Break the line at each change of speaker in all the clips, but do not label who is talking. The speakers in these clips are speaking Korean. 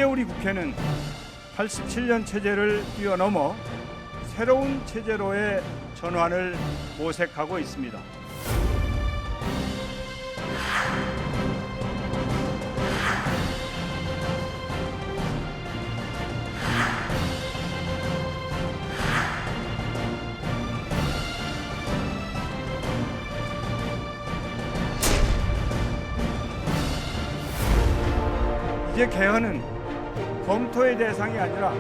이제 우리 국회는 87년 체제를 뛰어넘어 새로운 체제로의 전환을 모색하고 있습니다. 이제 개헌은 검토의 대상이 아니라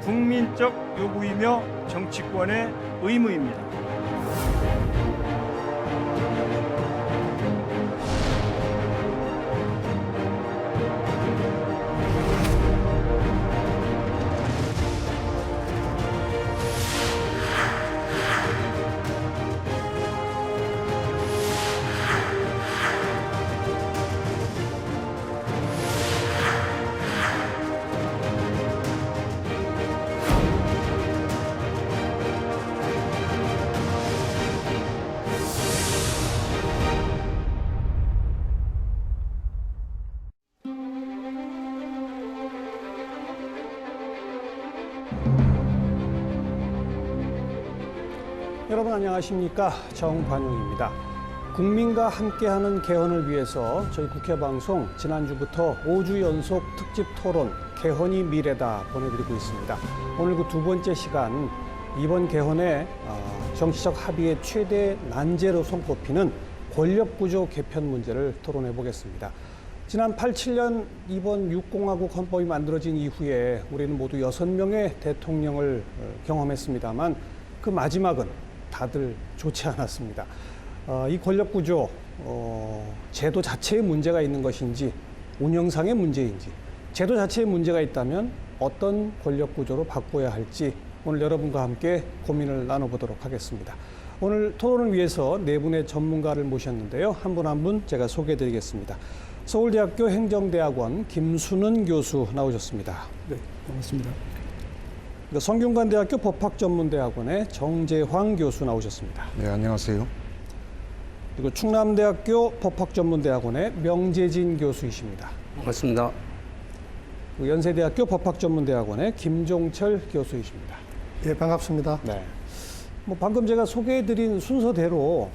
국민적 요구이며 정치권의 의무입니다.
여러분 안녕하십니까? 정관용입니다. 국민과 함께하는 개헌을 위해서 저희 국회방송 지난주부터 5주 연속 특집 토론 개헌이 미래다 보내드리고 있습니다. 오늘 그 두 번째 시간 이번 개헌의 정치적 합의의 최대 난제로 손꼽히는 권력구조 개편 문제를 토론해 보겠습니다. 지난 87년 이번 6공화국 헌법이 만들어진 이후에 우리는 모두 6명의 대통령을 경험했습니다만 그 마지막은 다들 좋지 않았습니다. 이 권력구조, 제도 자체에 문제가 있는 것인지 운영상의 문제인지 제도 자체에 문제가 있다면 어떤 권력구조로 바꿔야 할지 오늘 여러분과 함께 고민을 나눠보도록 하겠습니다. 오늘 토론을 위해서 네 분의 전문가를 모셨는데요. 한 분 한 분 제가 소개해드리겠습니다. 서울대학교 행정대학원 김순은 교수 나오셨습니다.
네, 반갑습니다.
성균관대학교 법학전문대학원의 정재황 교수 나오셨습니다.
네, 안녕하세요.
그리고 충남대학교 법학전문대학원의 명재진 교수이십니다.
반갑습니다.
그리고 연세대학교 법학전문대학원의 김종철 교수이십니다.
예, 반갑습니다.
네. 방금 제가 소개해드린 순서대로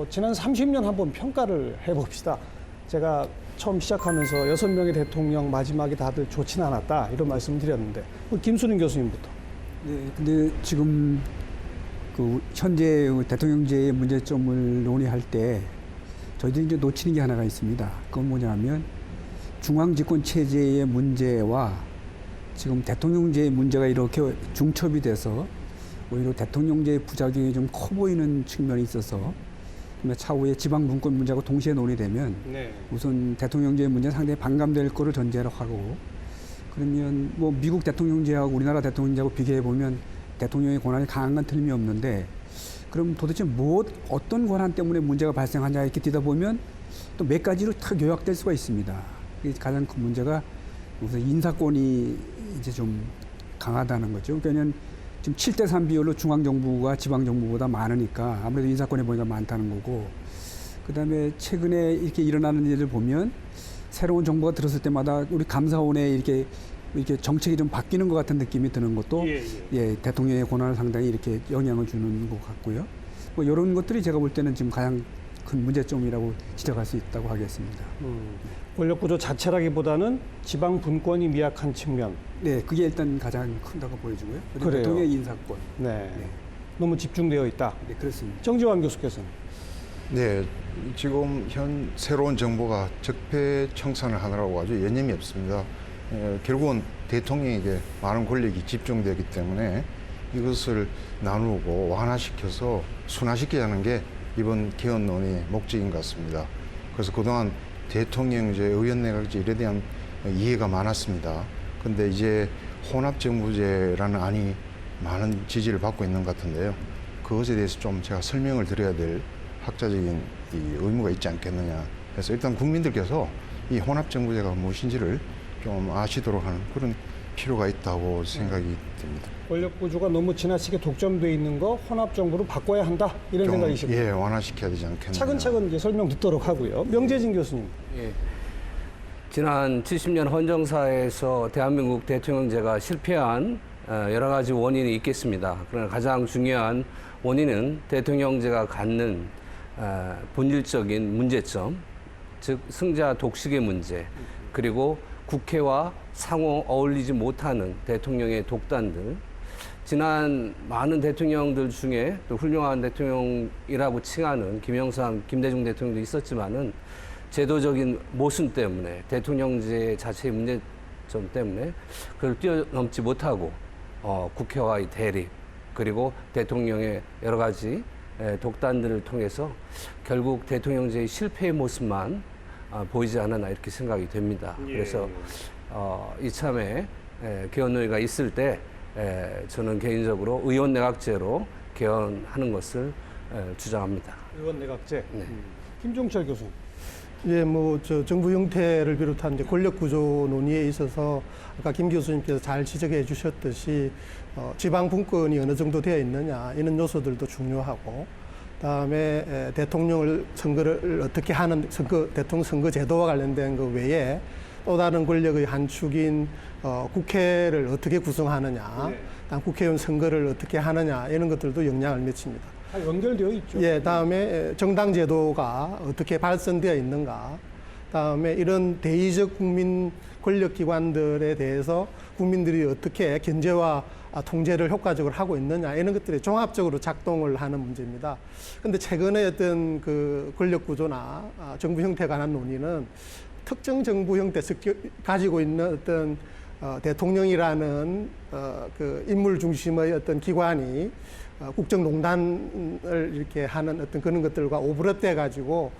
지난 30년 한번 평가를 해봅시다. 제가 처음 시작하면서 6명의 대통령 마지막에 다들 좋지는 않았다 이런 말씀을 드렸는데 김순은 교수님부터.
네, 근데 지금 그 현재 대통령제의 문제점을 논의할 때 저희들이 이제 놓치는 게 하나가 있습니다. 그건 뭐냐면 중앙집권 체제의 문제와 지금 대통령제의 문제가 이렇게 중첩이 돼서 오히려 대통령제의 부작용이 좀 커 보이는 측면이 있어서 차후에 지방 분권 문제하고 동시에 논의되면 우선 대통령제의 문제는 상당히 반감될 거를 전제로 하고 그러면 뭐 미국 대통령제하고 우리나라 대통령제하고 비교해 보면 대통령의 권한이 강한 건 틀림이 없는데 그럼 도대체 어떤 권한 때문에 문제가 발생하냐 이렇게 뛰다 보면 또 몇 가지로 다 요약될 수가 있습니다. 가장 큰 문제가 우선 인사권이 이제 좀 강하다는 거죠. 그러니까 지금 7대3 비율로 중앙정부가 지방정부보다 많으니까 아무래도 인사권의 범위가 많다는 거고 그다음에 최근에 이렇게 일어나는 일을 보면 새로운 정부가 들었을 때마다 우리 감사원에 이렇게 정책이 좀 바뀌는 것 같은 느낌이 드는 것도 예, 대통령의 권한을 상당히 이렇게 영향을 주는 것 같고요. 뭐 이런 것들이 제가 볼 때는 지금 가장 큰 문제점이라고 지적할 수 있다고 하겠습니다.
권력구조 자체라기보다는 지방 분권이 미약한 측면.
네, 그게 일단 가장 큰다고 보여지고요. 그리고
그래요.
대통령의 인사권.
네. 너무 집중되어 있다.
네, 그렇습니다.
정재환 교수께서는.
네, 지금 현 새로운 정부가 적폐청산을 하느라고 아주 여념이 없습니다. 결국은 대통령에게 많은 권력이 집중되기 때문에 이것을 나누고 완화시켜서 순화시키자는 게 이번 개헌 논의의 목적인 것 같습니다. 그래서 그동안 대통령제, 의원내각제 이에 대한 이해가 많았습니다. 근데 이제 혼합정부제라는 안이 많은 지지를 받고 있는 것 같은데요. 그것에 대해서 좀 제가 설명을 드려야 될 학자적인 이 의무가 있지 않겠느냐. 그래서 일단 국민들께서 이 혼합정부제가 무엇인지를 좀 아시도록 하는 그런 필요가 있다고 생각이 듭니다.
권력구조가 너무 지나치게 독점돼 있는 거 혼합정부로 바꿔야 한다 이런 생각이시군요.
예, 완화시켜야 되지 않겠느냐.
차근차근 이제 설명 듣도록 하고요. 명재진 교수님.
예. 지난 70년 헌정사에서 대한민국 대통령제가 실패한 여러 가지 원인이 있겠습니다. 그러나 가장 중요한 원인은 대통령제가 갖는 본질적인 문제점, 즉 승자 독식의 문제, 그리고 국회와 상호 어울리지 못하는 대통령의 독단들, 지난 많은 대통령들 중에 또 훌륭한 대통령이라고 칭하는 김영삼, 김대중 대통령도 있었지만은 제도적인 모순 때문에 대통령제 자체의 문제점 때문에 그걸 뛰어넘지 못하고 국회와의 대립 그리고 대통령의 여러 가지 독단들을 통해서 결국 대통령제의 실패의 모습만 보이지 않았나 이렇게 생각이 됩니다. 그래서 이참에 개헌논의가 있을 때 저는 개인적으로 의원 내각제로 개헌하는 것을 주장합니다.
의원 내각제.
네.
김종철 교수.
예, 정부 형태를 비롯한 이제 권력 구조 논의에 있어서 아까 김 교수님께서 잘 지적해 주셨듯이 지방 분권이 어느 정도 되어 있느냐 이런 요소들도 중요하고, 그다음에 대통령을 선거를 어떻게 하는 대통령 선거 제도와 관련된 그 외에 또 다른 권력의 한 축인 국회를 어떻게 구성하느냐, 다음 국회의원 선거를 어떻게 하느냐 이런 것들도 영향을 미칩니다.
다 연결되어 있죠.
예, 다음에 정당 제도가 어떻게 발전되어 있는가, 다음에 이런 대의적 국민 권력기관들에 대해서 국민들이 어떻게 견제와 통제를 효과적으로 하고 있느냐 이런 것들이 종합적으로 작동을 하는 문제입니다. 그런데 최근에 어떤 그 권력 구조나 정부 형태에 관한 논의는 특정 정부 형태 가지고 있는 어떤 대통령이라는 그 인물 중심의 어떤 기관이 국정농단을 이렇게 하는 어떤 그런 것들과 오버랩돼 가지고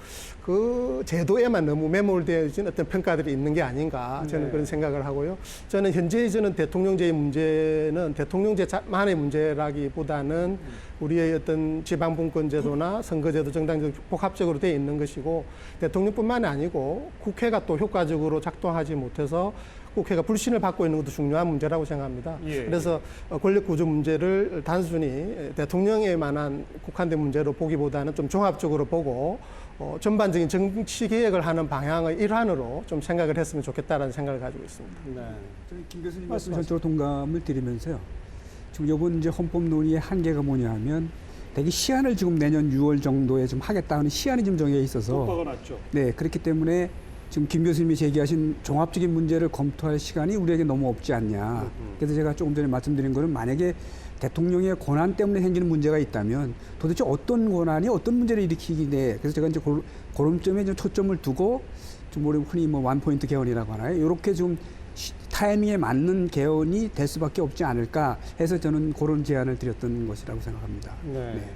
그 제도에만 너무 매몰되어진 어떤 평가들이 있는 게 아닌가 저는 그런 생각을 하고요. 저는 현재 대통령제의 문제는 대통령제만의 문제라기보다는 우리의 어떤 지방분권제도나 선거제도, 정당제도 복합적으로 되어 있는 것이고, 대통령뿐만이 아니고 국회가 또 효과적으로 작동하지 못해서 국회가 불신을 받고 있는 것도 중요한 문제라고 생각합니다. 그래서 권력 구조 문제를 단순히 대통령에 만한 국한된 문제로 보기보다는 좀 종합적으로 보고 전반적인 정치 개혁을 하는 방향의 일환으로 좀 생각을 했으면 좋겠다라는 생각을 가지고 있습니다.
네.
저는 김 교수님 말씀 전적으로 동감을 드리면서요. 지금 이번 이제 헌법 논의의 한계가 뭐냐 하면 대개 시한을 지금 내년 6월 정도에 좀 하겠다는 시한이 좀 정해 있어서
효과가 났죠.
네, 그렇기 때문에 지금 김 교수님이 제기하신 종합적인 문제를 검토할 시간이 우리에게 너무 없지 않냐. 그래서 제가 조금 전에 말씀드린 거는 만약에 대통령의 권한 때문에 생기는 문제가 있다면 도대체 어떤 권한이 어떤 문제를 일으키기에, 그래서 제가 이제 그런 점에 좀 초점을 두고 좀 우리 흔히 뭐 원포인트 개헌이라고 하나요? 이렇게 좀 타이밍에 맞는 개헌이 될 수밖에 없지 않을까 해서 저는 그런 제안을 드렸던 것이라고 생각합니다.
네.
네.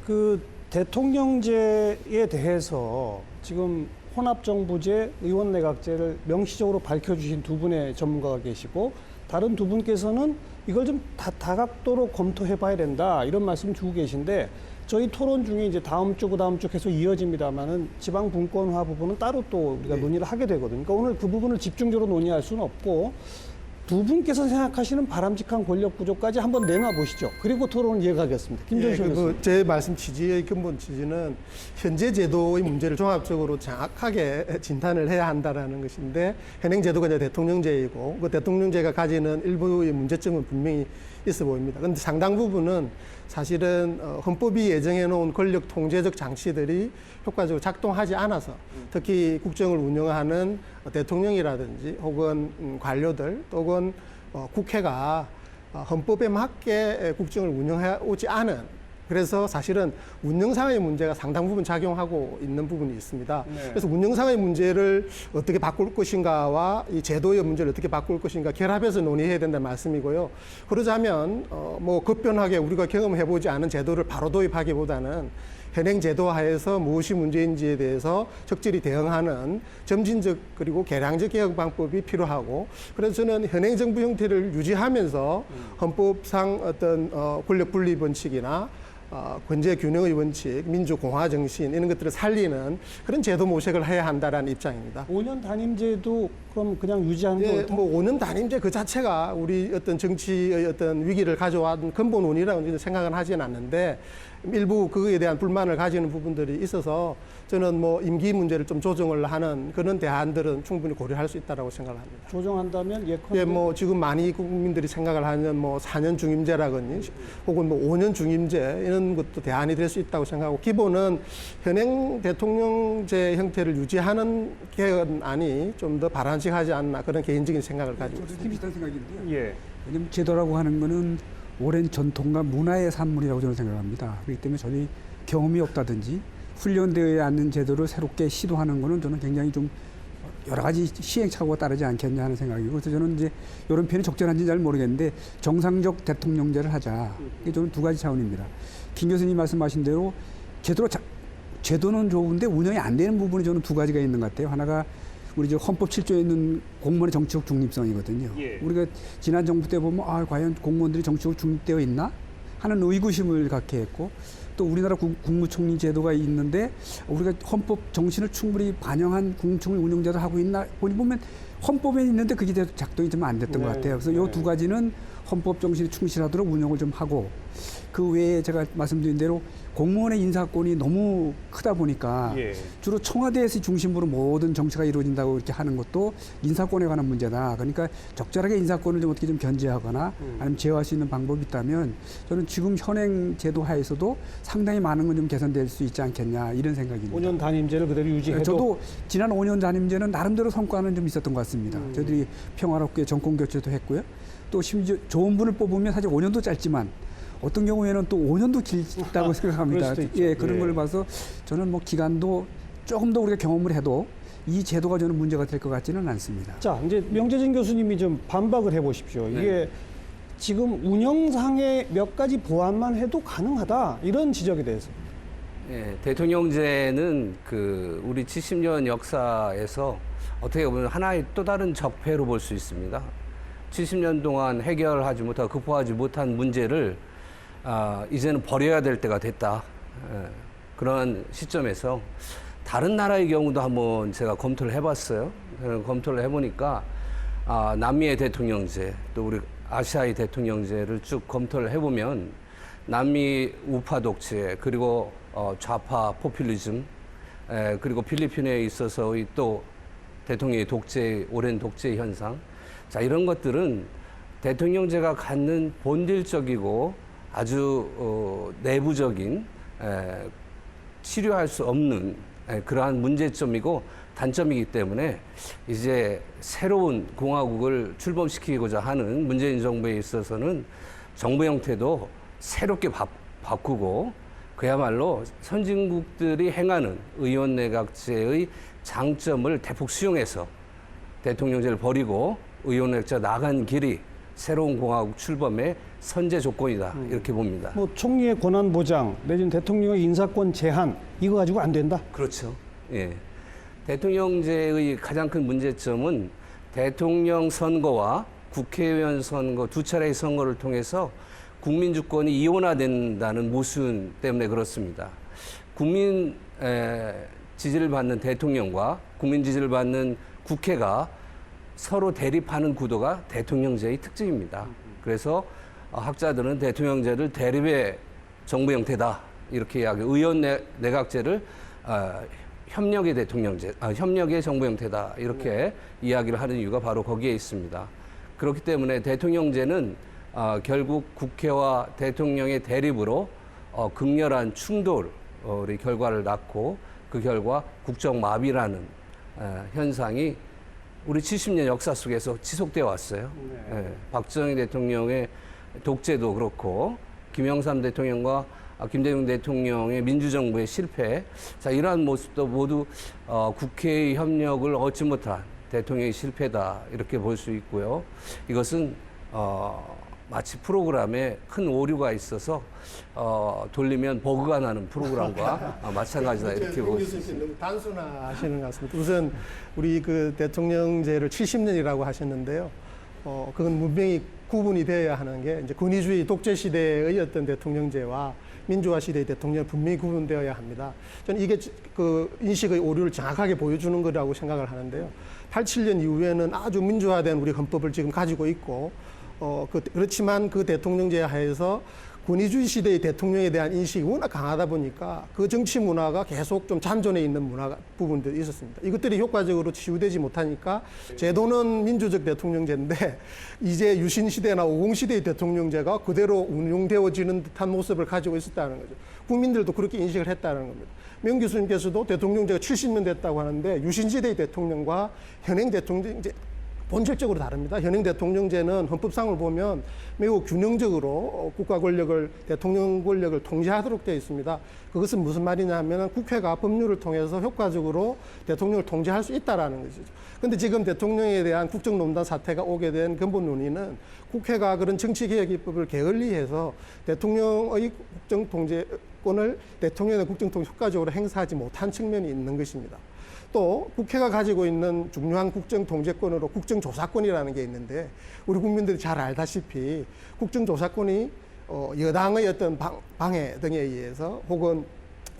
그 대통령제에 대해서 지금 혼합정부제, 의원내각제를 명시적으로 밝혀주신 두 분의 전문가가 계시고, 다른 두 분께서는 이걸 좀 다각도로 검토해봐야 된다 이런 말씀 주고 계신데, 저희 토론 중에 이제 다음 주, 그다음 주 계속 이어집니다만은 지방 분권화 부분은 따로 또 우리가 논의를 하게 되거든요. 그러니까 오늘 그 부분을 집중적으로 논의할 수는 없고, 두 분께서 생각하시는 바람직한 권력 구조까지 한번 내놔 보시죠. 그리고 토론을 이어가겠습니다. 김종철 교수님.
제 말씀 취지의 근본 취지는 현재 제도의 문제를 종합적으로 정확하게 진단을 해야 한다라는 것인데, 현행 제도가 이제 대통령제이고 그 대통령제가 가지는 일부의 문제점은 분명히 있어 보입니다. 그런데 상당 부분은 사실은 헌법이 예정해 놓은 권력 통제적 장치들이 효과적으로 작동하지 않아서, 특히 국정을 운영하는 대통령이라든지 혹은 관료들 혹은 국회가 헌법에 맞게 국정을 운영해 오지 않은, 그래서 사실은 운영상의 문제가 상당 부분 작용하고 있는 부분이 있습니다. 그래서 운영상의 문제를 어떻게 바꿀 것인가와 이 제도의 문제를 어떻게 바꿀 것인가 결합해서 논의해야 된다는 말씀이고요. 그러자면 뭐 급변하게 우리가 경험해보지 않은 제도를 바로 도입하기보다는 현행 제도 하에서 무엇이 문제인지에 대해서 적절히 대응하는 점진적 그리고 개량적 개혁 방법이 필요하고, 그래서 저는 현행 정부 형태를 유지하면서 헌법상 어떤 권력 분리 원칙이나 권제 균형의 원칙, 민주공화 정신 이런 것들을 살리는 그런 제도 모색을 해야 한다라는 입장입니다.
5년 단임제도 그럼 그냥 유지하는 게
예,
옳다?
뭐 5년 단임제 그 자체가 우리 어떤 정치의 어떤 위기를 가져온 근본 원인이라고 생각은 하지는 않는데 일부 그거에 대한 불만을 가지는 부분들이 있어서 저는 뭐 임기 문제를 좀 조정을 하는 그런 대안들은 충분히 고려할 수 있다라고 생각을 합니다.
조정한다면 예컨대
예, 뭐 지금 많이 국민들이 생각을 하는 뭐 4년 중임제라든지 혹은 뭐 5년 중임제 이런 것도 대안이 될 수 있다고 생각하고 기본은 현행 대통령제 형태를 유지하는 개헌안이 좀 더 바람직하지 않나 그런 개인적인 생각을 가지고
저도
있습니다.
비슷한 생각인데요.
예.
왜냐하면 제도라고 하는 거는 오랜 전통과 문화의 산물이라고 저는 생각합니다. 그렇기 때문에 저희 경험이 없다든지 훈련되어 않는 제도를 새롭게 시도하는 거는 저는 굉장히 좀 여러 가지 시행착오가 따르지 않겠냐 하는 생각이고 그래서 저는 이제 이런 표현이 적절한지는 잘 모르겠는데 정상적 대통령제를 하자. 이게 저는 두 가지 차원입니다. 김 교수님 말씀하신 대로 제도는 좋은데 운영이 안 되는 부분이 저는 두 가지가 있는 것 같아요. 하나가 우리 저 헌법 7조에 있는 공무원의 정치적 중립성이거든요.
예.
우리가 지난 정부 때 보면 과연 공무원들이 정치적으로 중립되어 있나 하는 의구심을 갖게 했고 또 우리나라 국무총리 제도가 있는데 우리가 헌법 정신을 충분히 반영한 국무총리 운영제도 하고 있나 보면 헌법에 있는데 그게 작동이 좀 안 됐던 것 같아요. 그래서 이 두 가지는 헌법 정신에 충실하도록 운영을 좀 하고 그 외에 제가 말씀드린 대로 공무원의 인사권이 너무 크다 보니까
예.
주로 청와대에서 중심으로 모든 정치가 이루어진다고 이렇게 하는 것도 인사권에 관한 문제다. 그러니까 적절하게 인사권을 좀 어떻게 좀 견제하거나 아니면 제어할 수 있는 방법이 있다면 저는 지금 현행 제도 하에서도 상당히 많은 건 좀 개선될 수 있지 않겠냐 이런 생각입니다.
5년 단임제를 그대로 유지해도
저도 지난 5년 단임제는 나름대로 성과는 좀 있었던 것 같습니다. 저희들이 평화롭게 정권 교체도 했고요. 또 심지어 좋은 분을 뽑으면 사실 5년도 짧지만 어떤 경우에는 또 5년도 길다고 생각합니다.
그럴 수도 있죠.
예, 그런
예.
걸 봐서 저는 뭐 기간도 조금 더 우리가 경험을 해도 이 제도가 저는 문제가 될 것 같지는 않습니다.
자, 이제 명재진 교수님이 좀 반박을 해보십시오. 이게 지금 운영상의 몇 가지 보완만 해도 가능하다 이런 지적에 대해서.
예, 대통령제는 그 우리 70년 역사에서 어떻게 보면 하나의 또 다른 적폐로 볼 수 있습니다. 70년 동안 해결하지 못하고 극복하지 못한 문제를 이제는 버려야 될 때가 됐다. 그런 시점에서 다른 나라의 경우도 한번 제가 검토를 해봤어요. 검토를 해보니까 남미의 대통령제 또 우리 아시아의 대통령제를 쭉 검토를 해보면 남미 우파 독재 그리고 좌파 포퓰리즘 그리고 필리핀에 있어서의 또 대통령의 독재 오랜 독재 현상 자 이런 것들은 대통령제가 갖는 본질적이고 아주 내부적인 치료할 수 없는 그러한 문제점이고 단점이기 때문에 이제 새로운 공화국을 출범시키고자 하는 문재인 정부에 있어서는 정부 형태도 새롭게 바꾸고 그야말로 선진국들이 행하는 의원 내각제의 장점을 대폭 수용해서 대통령제를 버리고 의원 내각제 나간 길이 새로운 공화국 출범의 선제 조건이다 이렇게 봅니다.
뭐 총리의 권한 보장 내지는 대통령의 인사권 제한 이거 가지고 안 된다.
그렇죠. 예. 대통령제의 가장 큰 문제점은 대통령 선거와 국회의원 선거 두 차례의 선거를 통해서 국민 주권이 이원화된다는 모순 때문에 그렇습니다. 국민 지지를 받는 대통령과 국민 지지를 받는 국회가 서로 대립하는 구도가 대통령제의 특징입니다. 그래서 학자들은 대통령제를 대립의 정부 형태다 이렇게 이야기해요. 의원 내각제를 협력의 대통령제, 협력의 정부 형태다 이렇게 이야기를 하는 이유가 바로 거기에 있습니다. 그렇기 때문에 대통령제는 결국 국회와 대통령의 대립으로 극렬한 충돌의 결과를 낳고 그 결과 국정마비라는 현상이 우리 70년 역사 속에서 지속되어 왔어요. 네. 박정희 대통령의 독재도 그렇고 김영삼 대통령과 김대중 대통령의 민주정부의 실패, 자 이러한 모습도 모두 국회의 협력을 얻지 못한 대통령의 실패다 이렇게 볼 수 있고요. 이것은 마치 프로그램에 큰 오류가 있어서 돌리면 버그가 나는 프로그램과 마찬가지다 이렇게 보고 있습니다.
너무 단순화하시는 것 같습니다. 우선 우리 그 대통령제를 70년이라고 하셨는데요. 그건 분명히 구분이 되어야 하는 게 이제 권위주의 독재 시대의 어떤 대통령제와 민주화 시대의 대통령은 분명히 구분되어야 합니다. 저는 이게 그 인식의 오류를 정확하게 보여주는 거라고 생각을 하는데요. 87년 이후에는 아주 민주화된 우리 헌법을 지금 가지고 있고, 그렇지만 그 대통령제 하에서 권위주의 시대의 대통령에 대한 인식이 워낙 강하다 보니까 그 정치 문화가 계속 좀 잔존해 있는 문화 부분들이 있었습니다. 이것들이 효과적으로 치유되지 못하니까 제도는 민주적 대통령제인데 이제 유신 시대나 50 시대의 대통령제가 그대로 운용되어지는 듯한 모습을 가지고 있었다는 거죠. 국민들도 그렇게 인식을 했다는 겁니다. 명 교수님께서도 대통령제가 70년 됐다고 하는데 유신 시대의 대통령과 현행 대통령제 본질적으로 다릅니다. 현행 대통령제는 헌법상을 보면 매우 균형적으로 국가 권력을, 대통령 권력을 통제하도록 되어 있습니다. 그것은 무슨 말이냐 하면 국회가 법률을 통해서 효과적으로 대통령을 통제할 수 있다라는 것이죠. 그런데 지금 대통령에 대한 국정농단 사태가 오게 된 근본 논의는 국회가 그런 정치개혁 입법을 게을리해서 대통령의 국정 통제권을 대통령의 국정 통제 효과적으로 행사하지 못한 측면이 있는 것입니다. 또 국회가 가지고 있는 중요한 국정 통제권으로 국정조사권이라는 게 있는데 우리 국민들이 잘 알다시피 국정조사권이 여당의 어떤 방해 등에 의해서 혹은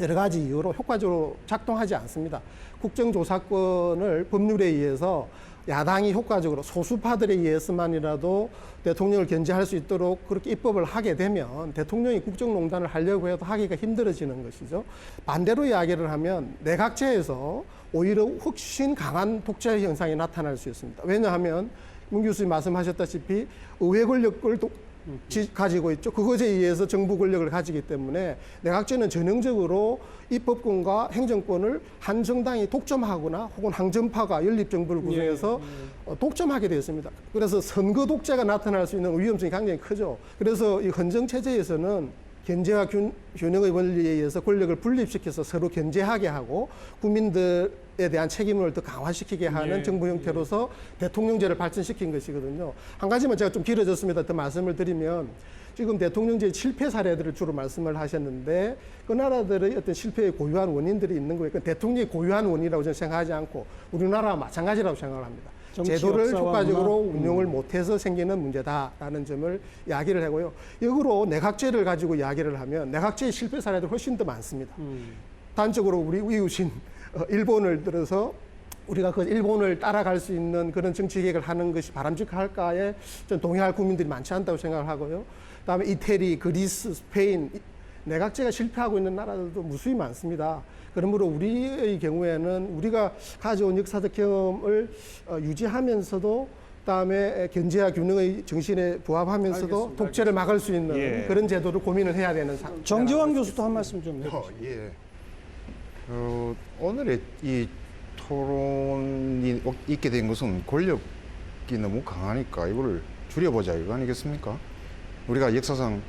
여러 가지 이유로 효과적으로 작동하지 않습니다. 국정조사권을 법률에 의해서 야당이 효과적으로 소수파들에 의해서만이라도 대통령을 견제할 수 있도록 그렇게 입법을 하게 되면 대통령이 국정농단을 하려고 해도 하기가 힘들어지는 것이죠. 반대로 이야기를 하면 내각제에서 오히려 훨씬 강한 독재 현상이 나타날 수 있습니다. 왜냐하면 문 교수님 말씀하셨다시피 의회 권력을 가지고 있죠. 그것에 의해서 정부 권력을 가지기 때문에 내각제는 전형적으로 입법권과 행정권을 한 정당이 독점하거나 혹은 항전파가 연립정부를 구성해서 독점하게 되어 있습니다. 그래서 선거 독재가 나타날 수 있는 위험성이 굉장히 크죠. 그래서 이 헌정체제에서는 견제와 균형의 원리에 의해서 권력을 분립시켜서 서로 견제하게 하고 국민들에 대한 책임을 더 강화시키게 하는 정부 형태로서 대통령제를 발전시킨 것이거든요. 한 가지만 제가 좀 길어졌습니다. 더 말씀을 드리면 지금 대통령제의 실패 사례들을 주로 말씀을 하셨는데 그 나라들의 어떤 실패의 고유한 원인들이 있는 거예요. 대통령이 고유한 원인이라고 저는 생각하지 않고 우리나라와 마찬가지라고 생각을 합니다. 제도를 효과적으로 운용을 못해서 생기는 문제다라는 점을 이야기를 하고요. 역으로 내각제를 가지고 이야기를 하면 내각제의 실패 사례도 훨씬 더 많습니다. 단적으로 우리 이웃인 일본을 들어서 우리가 그 일본을 따라갈 수 있는 그런 정치 개혁을 하는 것이 바람직할까에 좀 동의할 국민들이 많지 않다고 생각을 하고요. 그다음에 이태리, 그리스, 스페인 내각제가 실패하고 있는 나라들도 무수히 많습니다. 그러므로 우리의 경우에는 우리가 가져온 역사적 경험을 유지하면서도 그다음에 견제와 균형의 정신에 부합하면서도 독재를 막을 수 있는 그런 제도를 고민을 해야 되는 상황.
정지환 교수도 한 말씀 좀 해주시죠.
오늘의 이 토론이 있게 된 것은 권력이 너무 강하니까 이걸 줄여보자 이거 아니겠습니까? 우리가 역사상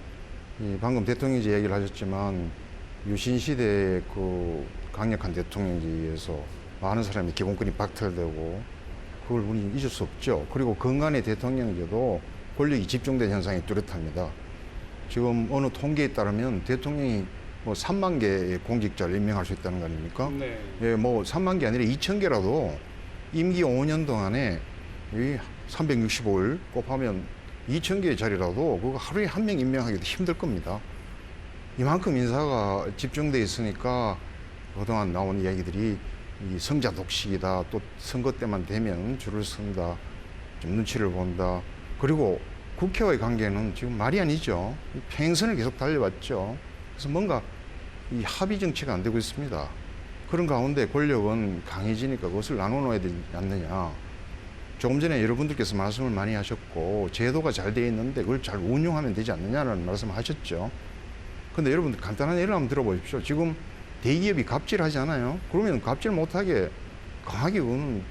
방금 대통령제 얘기를 하셨지만 유신 시대의 그 강력한 대통령제에 의해서 많은 사람이 기본권이 박탈되고 그걸 우리 잊을 수 없죠. 그리고 근간의 대통령제도 권력이 집중된 현상이 뚜렷합니다. 지금 어느 통계에 따르면 대통령이 뭐 3만 개의 공직자를 임명할 수 있다는 거 아닙니까?
네.
예, 뭐 3만 개 아니라 2천 개라도 임기 5년 동안에 이 365일 곱하면 2천 개의 자리라도 그거 하루에 한 명 임명하기도 힘들 겁니다. 이만큼 인사가 집중돼 있으니까 그동안 나온 이야기들이 이 성자 독식이다. 또 선거 때만 되면 줄을 선다. 좀 눈치를 본다. 그리고 국회와의 관계는 지금 말이 아니죠. 평행선을 계속 달려왔죠. 그래서 뭔가 이 합의 정치가 안 되고 있습니다. 그런 가운데 권력은 강해지니까 그것을 나눠놓아야 되지 않느냐. 조금 전에 여러분들께서 말씀을 많이 하셨고 제도가 잘 돼 있는데 그걸 잘 운용하면 되지 않느냐는 말씀을 하셨죠. 근데 여러분들 간단한 예를 한번 들어보십시오. 지금 대기업이 갑질하지 않아요? 그러면 갑질 못하게 강하게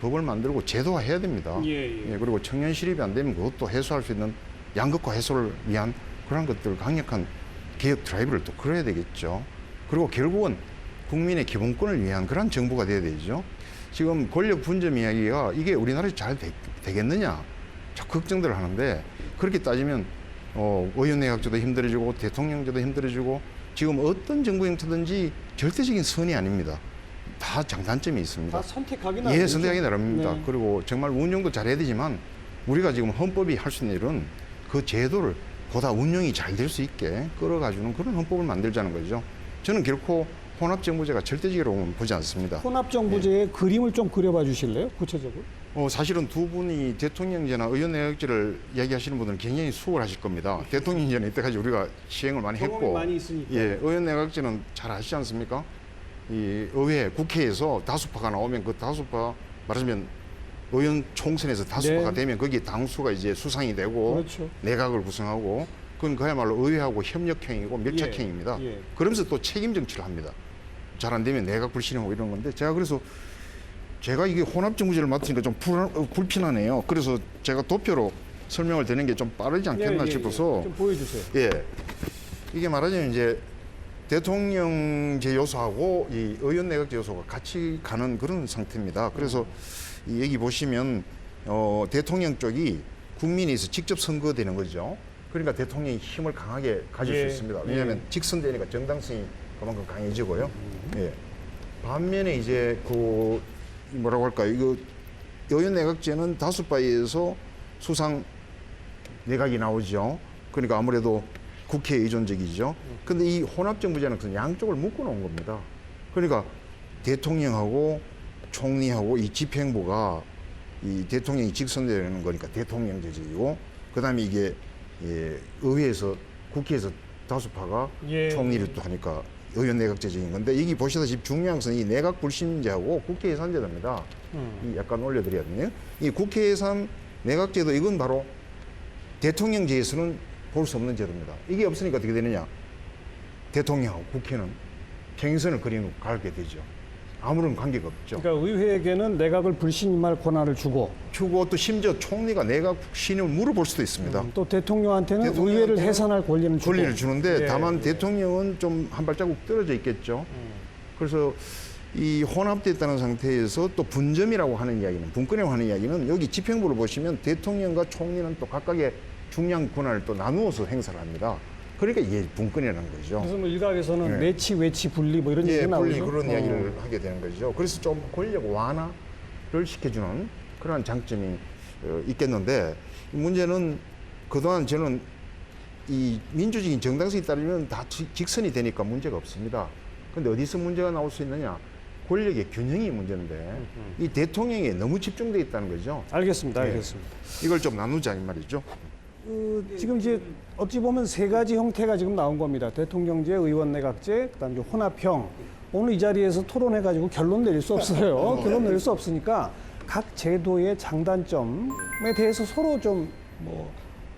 법을 만들고 제도화해야 됩니다. 예, 그리고 청년 실입이 안 되면 그것도 해소할 수 있는 양극화 해소를 위한 그런 것들 강력한 개혁 드라이브를 또 걸어야 되겠죠. 그리고 결국은 국민의 기본권을 위한 그런 정부가 돼야 되죠. 지금 권력 분점 이야기가 이게 우리나라에서 잘 되겠느냐 자꾸 걱정들을 하는데 그렇게 따지면 의원내각제도 힘들어지고 대통령제도 힘들어지고 지금 어떤 정부 형태든지 절대적인 선이 아닙니다. 다 장단점이 있습니다.
다 선택하기 나름이죠.
예, 선택하기 나름입니다.
네.
그리고 정말 운영도 잘해야 되지만 우리가 지금 헌법이 할 수 있는 일은 그 제도를 보다 운영이 잘 될 수 있게 끌어가주는 그런 헌법을 만들자는 거죠. 저는 결코 혼합정부제가 절대적으로 보지 않습니다.
혼합정부제의 그림을 좀 그려봐 주실래요? 구체적으로?
사실은 두 분이 대통령제나 의원내각제를 얘기하시는 분들은 굉장히 수월하실 겁니다. 대통령제는 이때까지 우리가 시행을 많이
경험이
했고,
많이 있으니까.
예, 의원내각제는 잘 아시지 않습니까? 이 의회, 국회에서 다수파가 나오면 그 다수파, 말하자면 의원 총선에서 다수파가
네.
되면 거기 당수가 이제 수상이 되고
그렇죠.
내각을 구성하고 그건 그야말로 의회하고 협력형이고 밀착형입니다.
예.
그러면서 또 책임 정치를 합니다. 잘 안 되면 내각 불신하고 이런 건데 제가 이게 혼합정부제를 맡으니까 좀 불편하네요. 그래서 제가 도표로 설명을 드리는 게 좀 빠르지 않겠나 싶어서
좀 보여주세요.
예. 이게 말하자면 이제 대통령제 요소하고 이 의원내각제 요소가 같이 가는 그런 상태입니다. 그래서 이 여기 보시면 대통령 쪽이 국민에서 직접 선거되는 거죠. 그러니까 대통령이 힘을 강하게 가질
예.
수 있습니다. 왜냐하면 직선되니까 정당성이 그만큼 강해지고요. 예. 반면에 이제 그 뭐라고 할까요? 이거 의원내각제는 다수파에서 수상 내각이 나오죠. 그러니까 아무래도 국회에 의존적이죠. 근데 이 혼합정부제는 그 양쪽을 묶어 놓은 겁니다. 그러니까 대통령하고 총리하고 이 집행부가 이 대통령이 직선되는 거니까 대통령제적이고, 그다음에 이게 의회에서 국회에서 다수파가
예.
총리를 또 하니까 의원내각제적인 건데, 여기 보시다시피 중요한 것은 이 내각 불신제하고 국회 예산제도입니다. 이 약간 올려드려야 되네요. 이 국회 예산 내각제도 이건 바로 대통령제에서는 볼 수 없는 제도입니다. 이게 없으니까 어떻게 되느냐? 대통령하고 국회는 경선을 가게 되죠. 아무런 관계가 없죠.
그러니까 의회에게는 내각을 불신임할 권한을 주고
또 심지어 총리가 내각 신임을 물어볼 수도 있습니다.
또 대통령한테는
대통령한테는
의회를 해산할 권리는 주고.
권리를 주는데
예.
다만 대통령은 좀 한 발자국 떨어져 있겠죠. 그래서 이 혼합됐다는 상태에서 또 분점이라고 하는 이야기는, 분권이라고 하는 이야기는 여기 집행부를 보시면 대통령과 총리는 또 각각의 중량 권한을 또 나누어서 행사를 합니다. 그러니까 이게 분권이라는 거죠.
그래서 뭐 일각에서는
예.
내치, 외치, 분리 뭐 이런
예,
얘기가
분리
나오죠.
그런 이야기를 하게 되는 거죠. 그래서 좀 권력 완화를 시켜주는 그런 장점이 있겠는데, 이 문제는 그동안 저는 이 민주적인 정당성이 따르면 다 직선이 되니까 문제가 없습니다. 근데 어디서 문제가 나올 수 있느냐? 권력의 균형이 문제인데 이 대통령에 너무 집중되어 있다는 거죠.
알겠습니다.
예.
알겠습니다.
이걸 좀 나누자 이 말이죠.
지금 이제 어찌 보면 세 가지 형태가 지금 나온 겁니다. 대통령제, 의원내각제, 그다음에 이제 혼합형. 오늘 이 자리에서 토론해가지고 결론 내릴 수 없어요. 결론 내릴 수 없으니까 각 제도의 장단점에 대해서 서로 좀 뭐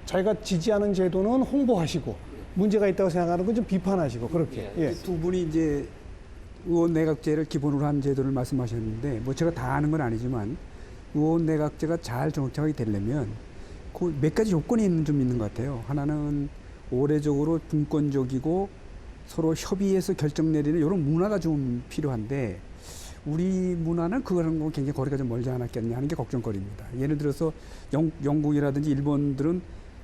자기가 지지하는 제도는 홍보하시고 문제가 있다고 생각하는 건 좀 비판하시고 그렇게. 예.
두 분이 이제 의원 내각제를 기본으로 한 제도를 말씀하셨는데, 뭐 제가 다 아는 건 아니지만 의원 내각제가 잘 정착이 되려면 그 몇 가지 요건이 좀 있는 것 같아요. 하나는 오래적으로 분권적이고 서로 협의해서 결정 내리는 이런 문화가 좀 필요한데, 우리 문화는 그거랑 굉장히 거리가 좀 멀지 않았겠냐 하는 게 걱정거리입니다. 예를 들어서 영국이라든지 일본들은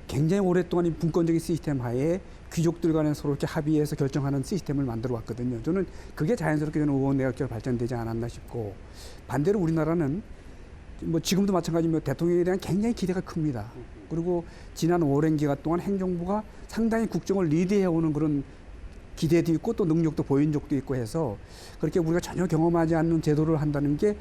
굉장히 오랫동안 이 분권적인 시스템 하에 귀족들 간에 서로 이렇게 합의해서 결정하는 시스템을 만들어 왔거든요. 저는 그게 자연스럽게 저는 의원내각제로 발전되지 않았나 싶고, 반대로 우리나라는 뭐 지금도 마찬가지면 대통령에 대한 굉장히 기대가 큽니다. 그리고 지난 오랜 기간 동안 행정부가 상당히 국정을 리드해오는 그런 기대도 있고 또 능력도 보인 적도 있고 해서 그렇게 우리가 전혀 경험하지 않는 제도를 한다는 게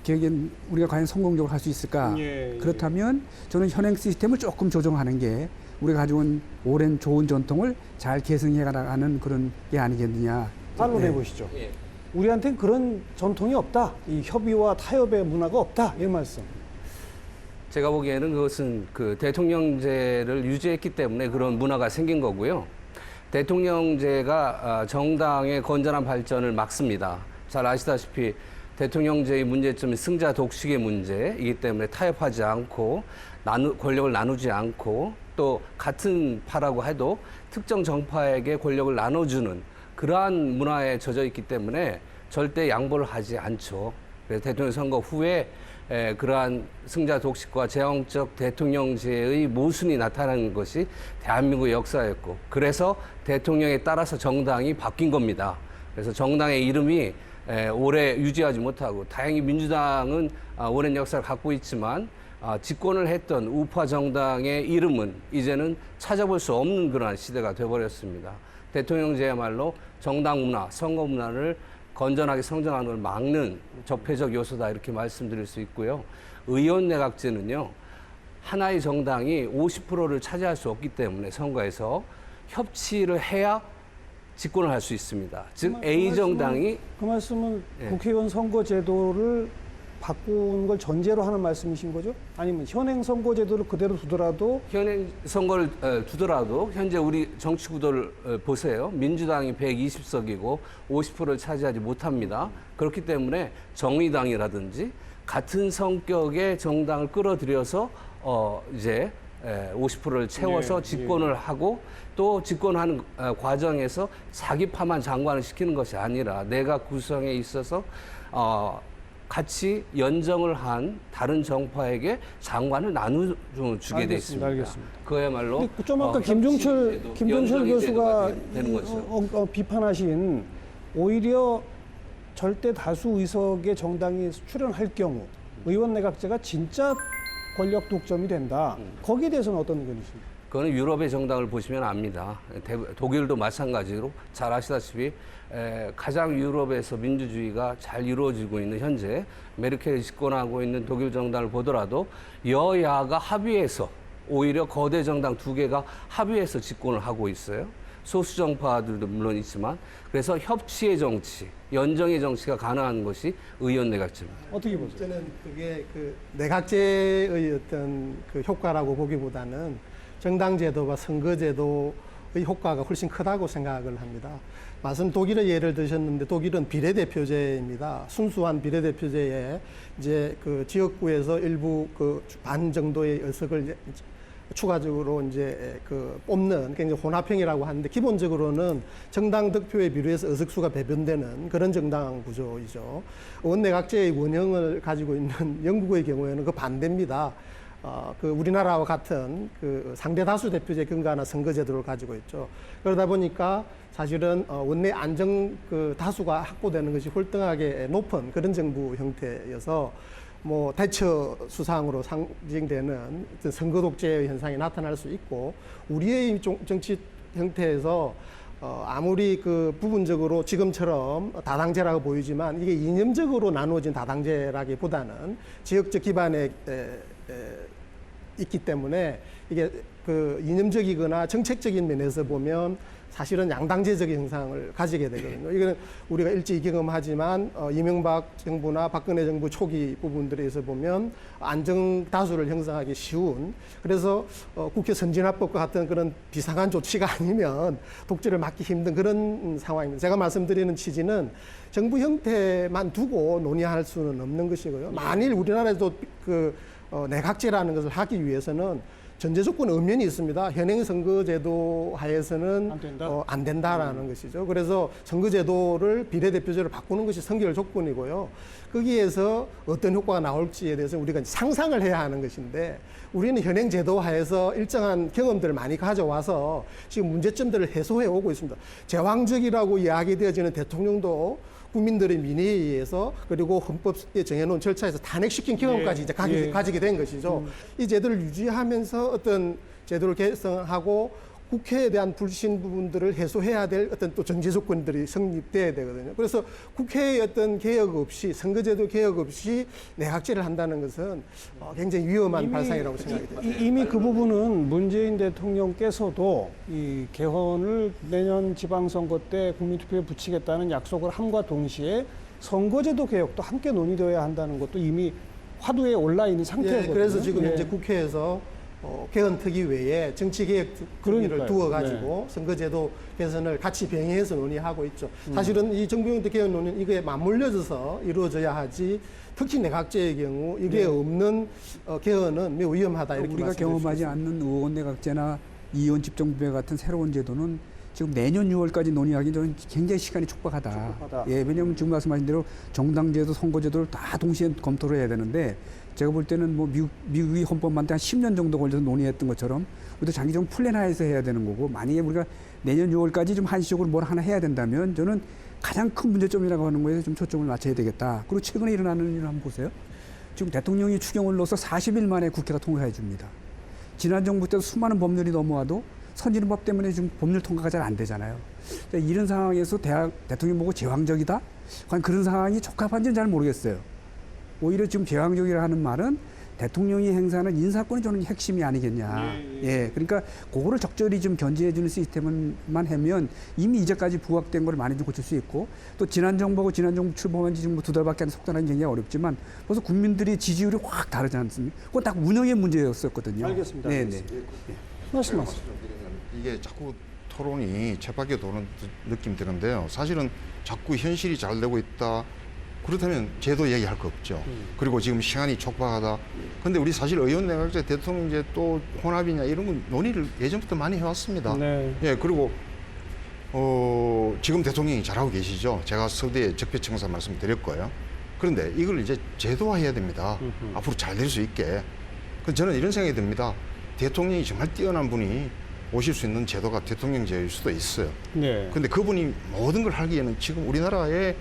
결국엔 우리가 과연 성공적으로 할 수 있을까?
예, 예.
그렇다면 저는 현행 시스템을 조금 조정하는 게 우리가 가져온 오랜 좋은 전통을 잘 계승해 나가는 그런 게 아니겠느냐.
반론해
네.
보시죠.
예.
우리한테는 그런 전통이 없다. 이 협의와 타협의 문화가 없다. 이 말씀.
제가 보기에는 그것은 그 대통령제를 유지했기 때문에 그런 문화가 생긴 거고요. 대통령제가 정당의 건전한 발전을 막습니다. 잘 아시다시피 대통령제의 문제점이 승자 독식의 문제이기 때문에 타협하지 않고 권력을 나누지 않고 또 같은 파라고 해도 특정 정파에게 권력을 나눠주는 그러한 문화에 젖어 있기 때문에 절대 양보를 하지 않죠. 그래서 대통령 선거 후에 그러한 승자 독식과 제왕적 대통령제의 모순이 나타나는 것이 대한민국의 역사였고, 그래서 대통령에 따라서 정당이 바뀐 겁니다. 그래서 정당의 이름이 오래 유지하지 못하고, 다행히 민주당은 오랜 역사를 갖고 있지만 집권을 했던 우파 정당의 이름은 이제는 찾아볼 수 없는 그러한 시대가 되어버렸습니다. 대통령제야말로 정당 문화, 선거 문화를 건전하게 성장하는 걸 막는 적폐적 요소다 이렇게 말씀드릴 수 있고요. 의원 내각제는요. 하나의 정당이 50%를 차지할 수 없기 때문에 선거에서 협치를 해야 집권을 할 수 있습니다. 즉 A 정당이
그 말씀은
예.
국회의원 선거 제도를 바꾸는 걸 전제로 하는 말씀이신 거죠? 아니면 현행 선거 제도를 그대로 두더라도
현행 선거를 두더라도 현재 우리 정치 구도를 보세요. 민주당이 120석이고 50%를 차지하지 못합니다. 그렇기 때문에 정의당이라든지 같은 성격의 정당을 끌어들여서 이제 50%를 채워서 집권을 하고 또 집권하는 과정에서 자기파만 장관을 시키는 것이 아니라 내각 구성에 있어서 같이 연정을 한 다른 정파에게 장관을 나눠주게 돼 있습니다.
알겠습니다.
그야말로
근데 좀 아까 김종철
연정이
교수가
되는 거죠.
비판하신 오히려 절대 다수 의석의 정당이 출연할 경우 의원 내각제가 진짜 권력 독점이 된다. 거기에 대해서는 어떤 의견이십니까?
그거는 유럽의 정당을 보시면 압니다. 독일도 마찬가지로 잘 아시다시피 가장 유럽에서 민주주의가 잘 이루어지고 있는 현재 메르켈이 집권하고 있는 독일 정당을 보더라도 여야가 합의해서 오히려 거대 정당 2개가 합의해서 집권을 하고 있어요. 소수 정파들도 물론 있지만 그래서 협치의 정치, 연정의 정치가 가능한 것이 의원 내각제입니다.
어떻게 보세요?
저는 그게 그 내각제의 어떤 그 효과라고 보기보다는 정당제도와 선거제도의 효과가 훨씬 크다고 생각을 합니다. 말씀 독일의 예를 드셨는데 독일은 비례대표제입니다. 순수한 비례대표제에 이제 그 지역구에서 일부 그 반 정도의 의석을 추가적으로 이제 그 뽑는 굉장히 혼합형이라고 하는데 기본적으로는 정당 득표에 비례해서 의석수가 배분되는 그런 정당 구조이죠. 원내각제의 원형을 가지고 있는 영국의 경우에는 그 반대입니다. 그 우리나라와 같은 그 상대 다수 대표제 근거나 선거제도를 가지고 있죠. 그러다 보니까 사실은 원내 안정 그 다수가 확보되는 것이 홀등하게 높은 그런 정부 형태여서 뭐 대처 수상으로 상징되는 어떤 선거 독재의 현상이 나타날 수 있고 우리의 정치 형태에서 아무리 그 부분적으로 지금처럼 다당제라고 보이지만 이게 이념적으로 나누어진 다당제라기보다는 지역적 기반에 있기 때문에 이게 그 이념적이거나 정책적인 면에서 보면 사실은 양당제적인 형상을 가지게 되거든요. 이거는 우리가 일찍 경험하지만 이명박 정부나 박근혜 정부 초기 부분들에서 보면 안정 다수를 형성하기 쉬운 그래서 국회 선진화법과 같은 그런 비상한 조치가 아니면 독재를 막기 힘든 그런 상황입니다. 제가 말씀드리는 취지는 정부 형태만 두고 논의할 수는 없는 것이고요. 만일 우리나라에도 그 내각제라는 것을 하기 위해서는 전제 조건 엄연히 있습니다. 현행 선거제도 하에서는 안 된다라는 것이죠. 그래서 선거제도를 비례대표제로 바꾸는 것이 선결 조건이고요. 거기에서 어떤 효과가 나올지에 대해서 우리가 상상을 해야 하는 것인데 우리는 현행 제도 하에서 일정한 경험들을 많이 가져와서 지금 문제점들을 해소해 오고 있습니다. 제왕적이라고 이야기되어지는 대통령도 국민들의 민의에 의해서 그리고 헌법에 정해놓은 절차에서 탄핵시킨 경험까지 이제 가지게 된 것이죠. 이 제도를 유지하면서 어떤 제도를 개선하고 국회에 대한 불신 부분들을 해소해야 될 어떤 또 전제 조건들이 성립돼야 되거든요. 그래서 국회의 어떤 개혁 없이 선거제도 개혁 없이 내각제를 한다는 것은 굉장히 위험한 발상이라고 생각이 됩니다.
이미 그 부분은 문재인 대통령께서도 이 개헌을 내년 지방선거 때 국민투표에 붙이겠다는 약속을 함과 동시에 선거제도 개혁도 함께 논의되어야 한다는 것도 이미 화두에 올라 있는 상태거든요.
그래서 지금 이제 국회에서 개헌특위 외에 정치개혁 특위를 두어가지고 선거제도 개선을 같이 병행해서 논의하고 있죠. 사실은 이 정부형태 개헌 논의는 이거에 맞물려져서 이루어져야 하지 특히 내각제의 경우 이게 없는 개헌은 매우 위험하다 이렇게
우리가
말씀드릴 수
경험하지
있습니다.
않는 의원 내각제나 이원 집정부회 같은 새로운 제도는 지금 내년 6월까지 논의하기 전 굉장히 시간이 촉박하다. 예, 왜냐하면 지금 말씀하신 대로 정당제도, 선거제도를 다 동시에 검토를 해야 되는데 제가 볼 때는 뭐 미국이 헌법만 한 10년 정도 걸려서 논의했던 것처럼 우리도 장기적으로 플랜화해서 해야 되는 거고 만약에 우리가 내년 6월까지 좀 한시적으로 뭘 하나 해야 된다면 저는 가장 큰 문제점이라고 하는 거에 좀 초점을 맞춰야 되겠다. 그리고 최근에 일어나는 일을 한번 보세요. 지금 대통령이 추경을 넣어서 40일 만에 국회가 통과해 줍니다. 지난 정부 때도 수많은 법률이 넘어와도 선진법 때문에 지금 법률 통과가 잘 안 되잖아요. 이런 상황에서 대통령 보고 제왕적이다? 과연 그런 상황이 적합한지는 잘 모르겠어요. 오히려 지금 제왕적이라 하는 말은 대통령이 행사하는 인사권이 저는 핵심이 아니겠냐. 예, 그러니까 그거를 적절히 좀 견제해주는 시스템만 하면 이미 이제까지 부각된 걸 많이 좀 고칠 수 있고 또 지난 정부하고 지난 정부 출범한 지 지금 뭐 2달밖에 안 속단하기 굉장히 어렵지만 벌써 국민들의 지지율이 확 다르지 않습니까? 그건 딱 운영의 문제였었거든요.
알겠습니다.
네, 네.
말씀하세요.
이게 자꾸 토론이 쳇바퀴 도는 느낌 드는데요. 사실은 자꾸 현실이 잘 되고 있다. 그렇다면 제도 얘기할 거 없죠. 그리고 지금 시간이 촉박하다. 근데 우리 사실 의원 내각제 대통령제 또 혼합이냐 이런 건 논의를 예전부터 많이 해왔습니다.
네.
예, 그리고 지금 대통령이 잘하고 계시죠. 제가 서두에 적폐청사 말씀드렸고요. 그런데 이걸 이제 제도화해야 됩니다. 앞으로 잘 될 수 있게. 그 저는 이런 생각이 듭니다. 대통령이 정말 뛰어난 분이 오실 수 있는 제도가 대통령제일 수도 있어요.
네.
근데 그분이 모든 걸 하기에는 지금 우리나라의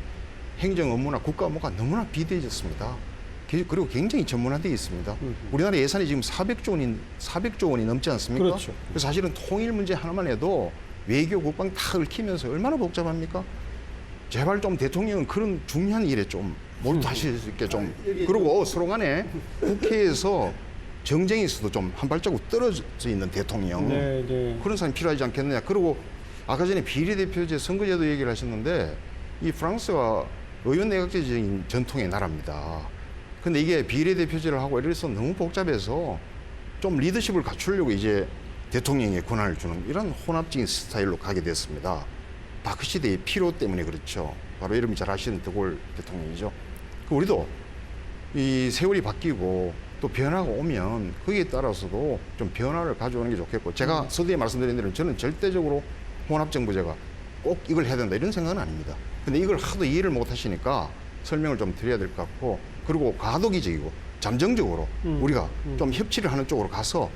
행정 업무나 국가 업무가 너무나 비대해졌습니다. 그리고 굉장히 전문화되어 있습니다. 우리나라 예산이 지금 400조 원이 넘지 않습니까?
그렇죠.
그래서 사실은 통일 문제 하나만 해도 외교, 국방 다 얽히면서 얼마나 복잡합니까? 제발 좀 대통령은 그런 중요한 일에 좀 몰두하실 수 있게 좀. 그리고 서로 간에 국회에서 정쟁이 있어도 좀 한 발자국 떨어져 있는 대통령.
네, 네.
그런 사람이 필요하지 않겠느냐. 그리고 아까 전에 비례대표제 선거제도 얘기를 하셨는데 이 프랑스가 의원 내각제적인 전통의 나라입니다. 근데 이게 비례대표제를 하고 이래서 너무 복잡해서 좀 리더십을 갖추려고 이제 대통령의 권한을 주는 이런 혼합적인 스타일로 가게 됐습니다. 다 그 시대의 필요 때문에 그렇죠. 바로 이름이 잘 아시는 드골 대통령이죠. 우리도 이 세월이 바뀌고 또 변화가 오면 거기에 따라서도 좀 변화를 가져오는 게 좋겠고 제가 서두에 말씀드린 대로 저는 절대적으로 혼합정부제가 꼭 이걸 해야 된다 이런 생각은 아닙니다. 근데 이걸 하도 이해를 못 하시니까 설명을 좀 드려야 될 것 같고 그리고 과도기적이고 잠정적으로 우리가 좀 협치를 하는 쪽으로 가서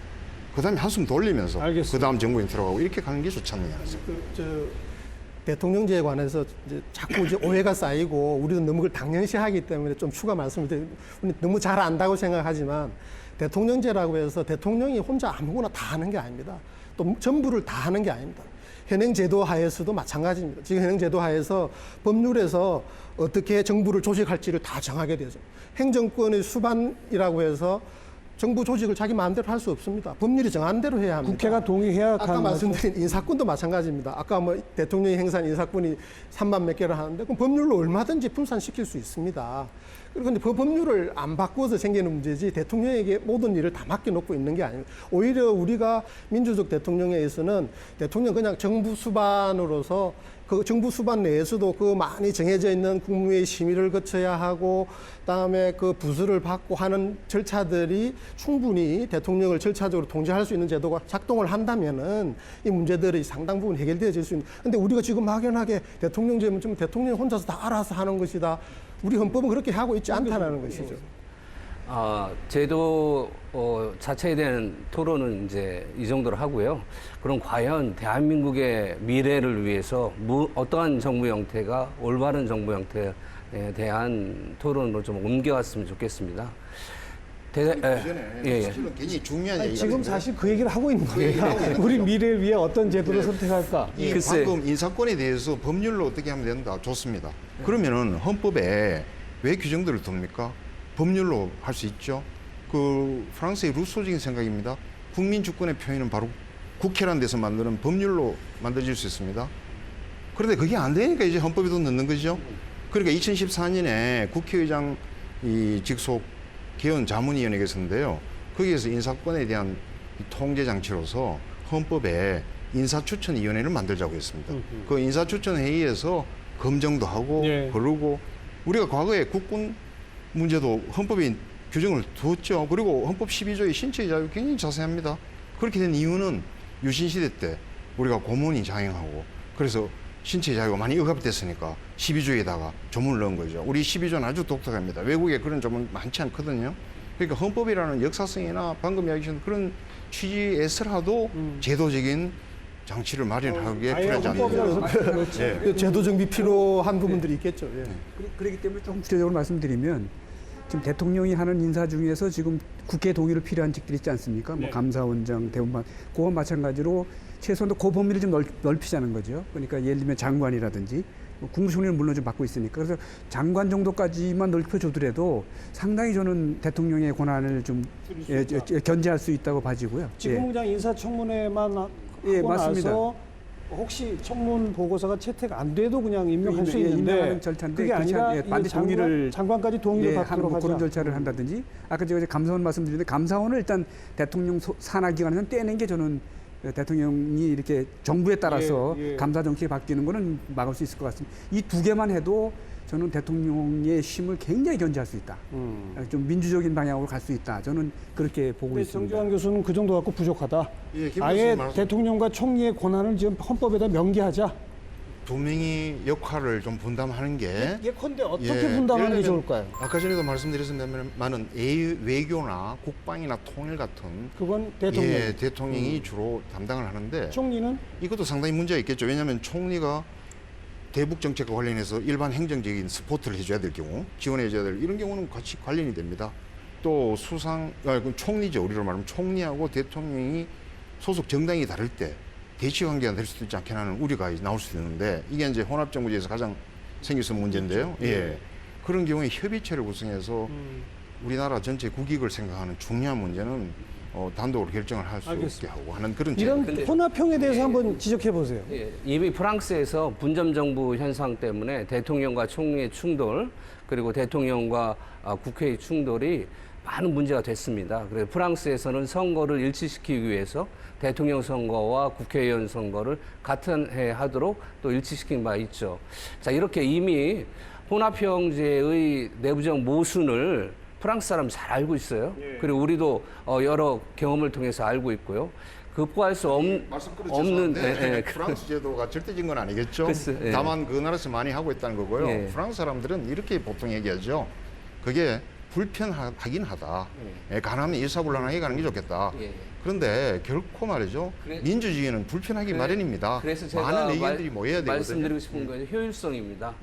그다음에 한숨 돌리면서
알겠습니다.
그다음 정부에 들어가고 이렇게 가는 게 좋지 않느냐.
대통령제에 관해서 이제 자꾸 이제 오해가 쌓이고 우리도 너무 그걸 당연시하기 때문에 좀 추가 말씀을 드리면 너무 잘 안다고 생각하지만 대통령제라고 해서 대통령이 혼자 아무거나 다 하는 게 아닙니다. 또 전부를 다 하는 게 아닙니다. 현행 제도 하에서도 마찬가지입니다. 지금 현행 제도 하에서 법률에서 어떻게 정부를 조직할지를 다 정하게 되죠. 행정권의 수반이라고 해서 정부 조직을 자기 마음대로 할 수 없습니다. 법률이 정한 대로 해야 합니다.
국회가 동의해야
아까
가능하죠.
말씀드린 인사권도 마찬가지입니다. 아까 뭐 대통령이 행사한 인사권이 3만 몇 개를 하는데 그럼 법률로 얼마든지 분산시킬 수 있습니다. 그런데 그 법률을 안 바꿔서 생기는 문제지 대통령에게 모든 일을 다 맡겨놓고 있는 게 아닙니다. 오히려 우리가 민주적 대통령에 의해서는 대통령 그냥 정부 수반으로서 그 정부 수반 내에서도 그 많이 정해져 있는 국무회의 심의를 거쳐야 하고 그다음에 그 부수를 받고 하는 절차들이 충분히 대통령을 절차적으로 통제할 수 있는 제도가 작동을 한다면은 이 문제들이 상당 부분 해결되어질 수 있는. 근데 우리가 지금 막연하게 대통령제 문제는 대통령이 혼자서 다 알아서 하는 것이다. 우리 헌법은 그렇게 하고 있지 않다는 것이죠.
제도 자체에 대한 토론은 이제 이 정도로 하고요. 그럼 과연 대한민국의 미래를 위해서 어떠한 정부 형태가 올바른 정부 형태에 대한 토론으로 좀 옮겨왔으면 좋겠습니다.
사실은 굉장히 중요한
아니,
얘기가
지금 사실 그 얘기를 하고 있는 거예요. 우리 미래를 위해 어떤 제도를 선택할까?
글쎄.
방금 인사권에 대해서 법률로 어떻게 하면 된다 좋습니다. 그러면은 헌법에 왜 규정들을 둡니까? 법률로 할 수 있죠. 그 프랑스의 루소적인 생각입니다. 국민 주권의 표현은 바로 국회라는 데서 만드는 법률로 만들어질 수 있습니다. 그런데 그게 안 되니까 이제 헌법에도 넣는 거죠. 그러니까 2014년에 국회의장 이 직속 개헌 자문위원회가 있었는데요. 거기에서 인사권에 대한 통제 장치로서 헌법에 인사추천위원회를 만들자고 했습니다. 그 인사추천회의에서 검증도 하고
예.
그러고 우리가 과거에 국군 문제도 헌법에 규정을 두었죠. 그리고 헌법 12조의 신체의 자유 굉장히 자세합니다. 그렇게 된 이유는 유신시대 때 우리가 고문이 장행하고 그래서 신체의 자유가 많이 억압됐으니까 12조에다가 조문을 넣은 거죠. 우리 12조는 아주 독특합니다. 외국에 그런 조문 많지 않거든요. 그러니까 헌법이라는 역사성이나 방금 이야기하신 그런 취지에서라도 제도적인 장치를 마련하기에 필요하지 않느냐.
제도 정비 필요한 부분들이 있겠죠. 예.
그렇기 때문에 좀 구체적으로 말씀드리면 지금 대통령이 하는 인사 중에서 지금 국회 동의를 필요한 직들이 있지 않습니까? 뭐 감사원장, 대법관, 그와 마찬가지로 최소한 그 범위를 좀 넓히자는 거죠. 그러니까 예를 들면 장관이라든지 국무총리는 물론 좀 맡고 있으니까 그래서 장관 정도까지만 넓혀주더라도 상당히 저는 대통령의 권한을 좀 견제할 수 있다고 봐지고요.
지검장 인사청문회만 하고
맞습니다.
나서 혹시 청문 보고서가 채택 안 돼도 그냥 임명할 수 있는데
임명하는 절차인데
그게 아니라
반드시 동의를
장관까지 동의를
하는
받도록
뭐
하자.
그런 절차를 한다든지 아까 제가 감사원 말씀드렸는데 감사원을 일단 대통령 산하 기관에서 떼는 게 저는 대통령이 이렇게 정부에 따라서 감사 정책이 바뀌는 거는 막을 수 있을 것 같습니다. 이 두 개만 해도 저는 대통령의 힘을 굉장히 견제할 수 있다. 좀 민주적인 방향으로 갈 수 있다. 저는 그렇게 보고
근데
있습니다.
정주환 교수는 그 정도 갖고 부족하다.
예, 김
아예
교수님 말씀-
대통령과 총리의 권한을 지금 헌법에다 명기하자.
두 명이 역할을 좀 분담하는 게
예컨대 어떻게
예,
분담하는 게
예를 들면
좋을까요?
아까 전에도 말씀드렸습니다만은 외교나 국방이나 통일 같은
그건 대통령.
예, 대통령이 주로 담당을 하는데
총리는
이것도 상당히 문제가 있겠죠. 왜냐하면 총리가 대북 정책과 관련해서 일반 행정적인 스포트를 해줘야 될 경우, 지원해줘야 될 이런 경우는 같이 관련이 됩니다. 또 총리죠. 우리로 말하면 총리하고 대통령이 소속 정당이 다를 때 대치 관계가 될 수도 있지 않겠나 하는 우려가 나올 수도 있는데 이게 이제 혼합정부제에서 가장 생길 수 있는 문제인데요. 예. 그런 경우에 협의체를 구성해서 우리나라 전체 국익을 생각하는 중요한 문제는 단독으로 결정을 할 수 있게 하고 하는 그런
이런
근데-
혼합형에 대해서 한번 지적해 보세요.
예, 이미 프랑스에서 분점 정부 현상 때문에 대통령과 총리의 충돌 그리고 대통령과 국회의 충돌이 많은 문제가 됐습니다. 그래서 프랑스에서는 선거를 일치시키기 위해서 대통령 선거와 국회의원 선거를 같은 해 하도록 또 일치시킨 바 있죠. 자, 이렇게 이미 혼합형제의 내부적 모순을 프랑스 사람 잘 알고 있어요. 그리고 우리도 여러 경험을 통해서 알고 있고요. 극복할 수 없는
프랑스 제도가 절대적인 건 아니겠죠.
글쎄, 예.
다만 그 나라에서 많이 하고 있다는 거고요.
예.
프랑스 사람들은 이렇게 보통 얘기하죠. 그게 불편하긴 하다. 가능하면 일사불란하게 가는 게 좋겠다.
예.
그런데 결코 말이죠. 민주주의는 불편하기 마련입니다.
그래서 제가
많은 의견들이 모여야 되거든요.
말씀드리고 싶은 건 효율성입니다.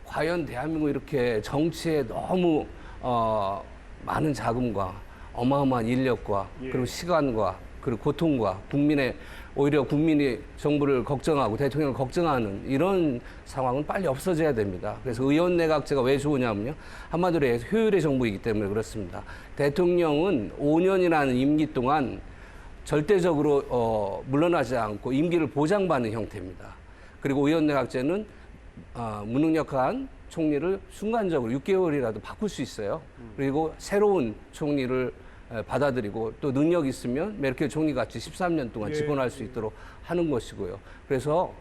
과연 대한민국 이렇게 정치에 너무 많은 자금과 어마어마한 인력과 그리고 시간과 그리고 고통과 오히려 국민이 정부를 걱정하고 대통령을 걱정하는 이런 상황은 빨리 없어져야 됩니다. 그래서 의원 내각제가 왜 좋으냐면요. 한마디로 해서 효율의 정부이기 때문에 그렇습니다. 대통령은 5년이라는 임기 동안 절대적으로 물러나지 않고 임기를 보장받는 형태입니다. 그리고 의원 내각제는 무능력한 총리를 순간적으로 6개월이라도 바꿀 수 있어요. 그리고 새로운 총리를 받아들이고 또 능력 있으면 메르켈 총리 같이 13년 동안 집권할 수 있도록 하는 것이고요. 그래서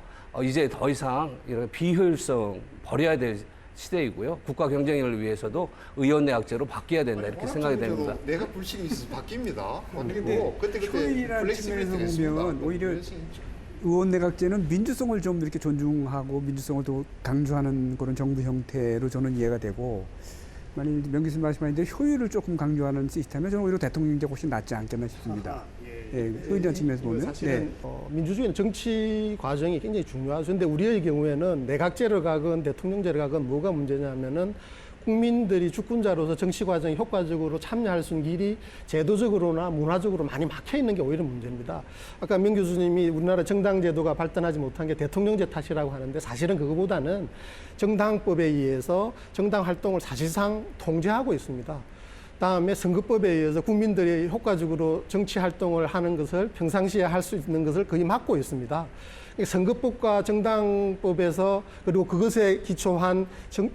이제 더 이상 이런 비효율성 버려야 될 시대이고요. 국가 경쟁력을 위해서도 의원 내각제로 바뀌어야 된다 이렇게 생각이 됩니다.
내가 불신이 있어서 바뀝니다.
근데
그때
효율이라는 측면에서 보면 오히려 의원 내각제는 민주성을 좀 이렇게 존중하고 민주성을 또 강조하는 그런 정부 형태로 저는 이해가 되고 만일 명 교수님 말씀하신 효율을 조금 강조하는 시스템에 저는 오히려 대통령제가 훨씬 낫지 않겠나 싶습니다. 효율이라는 측면에서 보면.
사실은 민주주의는 정치 과정이 굉장히 중요하죠. 그런데 우리의 경우에는 내각제를 가건 대통령제를 가건 뭐가 문제냐면은 국민들이 주권자로서 정치 과정에 효과적으로 참여할 수 있는 길이 제도적으로나 문화적으로 많이 막혀 있는 게 오히려 문제입니다. 아까 명 교수님이 우리나라 정당 제도가 발전하지 못한 게 대통령제 탓이라고 하는데 사실은 그거보다는 정당법에 의해서 정당 활동을 사실상 통제하고 있습니다. 다음에 선거법에 의해서 국민들이 효과적으로 정치 활동을 하는 것을 평상시에 할 수 있는 것을 거의 막고 있습니다. 선거법과 정당법에서 그리고 그것에 기초한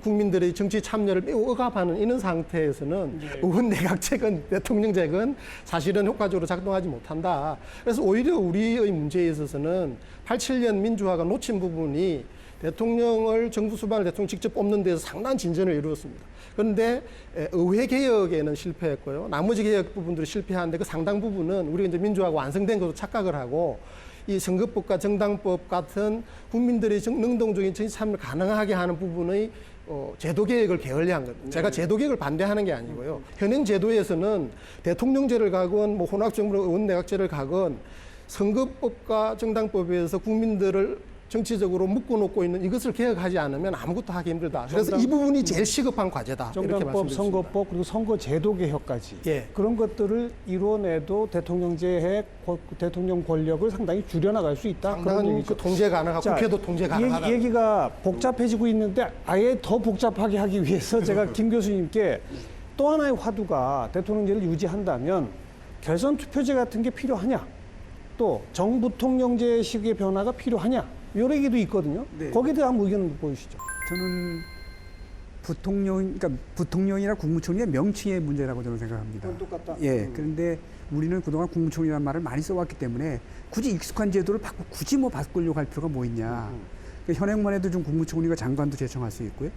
국민들의 정치 참여를 매우 억압하는 이런 상태에서는 의원 내각제건 대통령제건 사실은 효과적으로 작동하지 못한다. 그래서 오히려 우리의 문제에 있어서는 87년 민주화가 놓친 부분이 대통령을 정부 수반을 대통령 직접 뽑는 데서 상당한 진전을 이루었습니다. 그런데 의회 개혁에는 실패했고요. 나머지 개혁 부분들이 실패하는데 그 상당 부분은 우리가 이제 민주화가 완성된 것으로 착각을 하고 이 선거법과 정당법 같은 국민들의 능동적인 정치 참여를 가능하게 하는 부분의 제도 개혁을 게을리한 겁니다. 제가 제도 개혁을 반대하는 게 아니고요. 현행 제도에서는 대통령제를 가건 뭐 혼합정부 의원 내각제를 가건 선거법과 정당법에서 국민들을 정치적으로 묶어놓고 있는 이것을 개혁하지 않으면 아무것도 하기 힘들다. 그래서 이 부분이 제일 시급한 과제다. 이렇게
정당법,
말씀드렸습니다.
선거법 그리고 선거제도 개혁까지
예.
그런 것들을 이뤄내도 대통령제의 대통령 권력을 상당히 줄여나갈 수 있다. 그런
상당한
얘기죠.
그 통제 가능하고
자,
국회도 통제 가능하다.
얘기가 복잡해지고 있는데 아예 더 복잡하게 하기 위해서 제가 김 교수님께 또 하나의 화두가 대통령제를 유지한다면 결선 투표제 같은 게 필요하냐, 또 정부통령제식의 변화가 필요하냐, 이런 얘기도 있거든요.
네.
거기에 대한 의견을 보여주시죠.
저는 그러니까 부통령이나 국무총리의 명칭의 문제라고 저는 생각합니다.
그건 똑같다.
예, 그런데 우리는 그동안 국무총리라는 말을 많이 써왔기 때문에 굳이 익숙한 제도를 굳이 뭐 바꾸려고 할 필요가 뭐 있냐. 그러니까 현행만 해도 좀 국무총리가 장관도 제청할 수 있고요.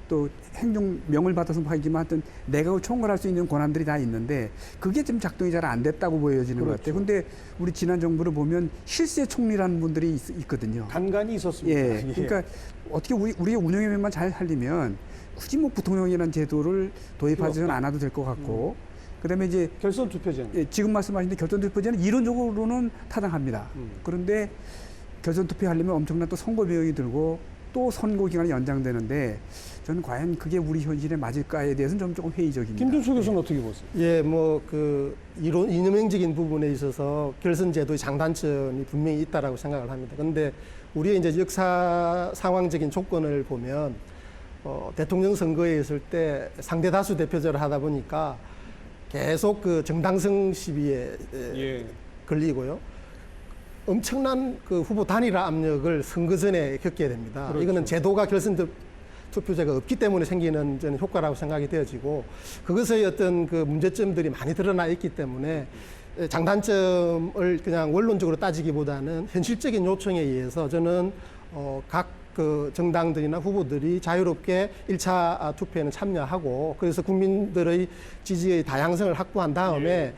또 행정명을 받아서 하지만 하여튼 내각을 총괄할 수 있는 권한들이 다 있는데 그게 좀 작동이 잘 안 됐다고 보여지는 것 같아요. 근데 우리 지난 정부를 보면 실세 총리라는 분들이 있거든요.
간간이 있었습니다.
예, 그러니까 어떻게 우리의 운영의 면만 잘 살리면 굳이 뭐 부통령이라는 제도를 도입하지는 않아도 될 것 같고 그다음에 이제
결선 투표제는
예, 지금 말씀하신 데 결선 투표제는 이론적으로는 타당합니다. 그런데 결선 투표하려면 엄청난 또 선거 비용이 들고 또 선거 기간이 연장되는데 저는 과연 그게 우리 현실에 맞을까에 대해서는 조금 회의적입니다.
김준수 교수는 어떻게 보세요?
예, 뭐 그 이념적인 부분에 있어서 결선 제도의 장단점이 분명히 있다라고 생각을 합니다. 그런데 우리의 이제 역사 상황적인 조건을 보면 대통령 선거에 있을 때 상대 다수 대표제를 하다 보니까 계속 그 정당성 시비에 걸리고요. 엄청난 그 후보 단일화 압력을 선거 전에 겪게 됩니다.
그렇죠.
이거는 제도가 결선 투표제가 없기 때문에 생기는 저는 효과라고 생각이 되어지고 그것의 어떤 그 문제점들이 많이 드러나 있기 때문에 장단점을 그냥 원론적으로 따지기보다는 현실적인 요청에 의해서 저는 각 그 정당들이나 후보들이 자유롭게 1차 투표에는 참여하고 그래서 국민들의 지지의 다양성을 확보한 다음에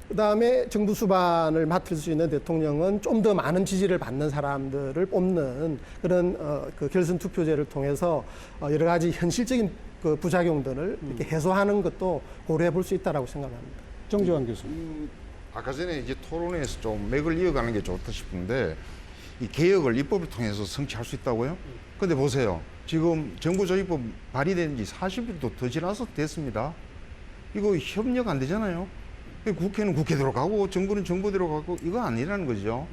그다음에 정부 수반을 맡을 수 있는 대통령은 좀 더 많은 지지를 받는 사람들을 뽑는 그런 그 결선 투표제를 통해서 여러 가지 현실적인 그 부작용들을 이렇게 해소하는 것도 고려해 볼 수 있다라고 생각합니다.
정재환 교수님.
아까 전에 이제 토론회에서 좀 맥을 이어가는 게 좋다 싶은데 이 개혁을 입법을 통해서 성취할 수 있다고요? 근데 보세요. 지금 정부조직법 발의된 지 40일도 더 지나서 됐습니다. 이거 협력 안 되잖아요. 국회는 국회대로 가고 정부는 정부대로 가고 이거 아니라는 거죠.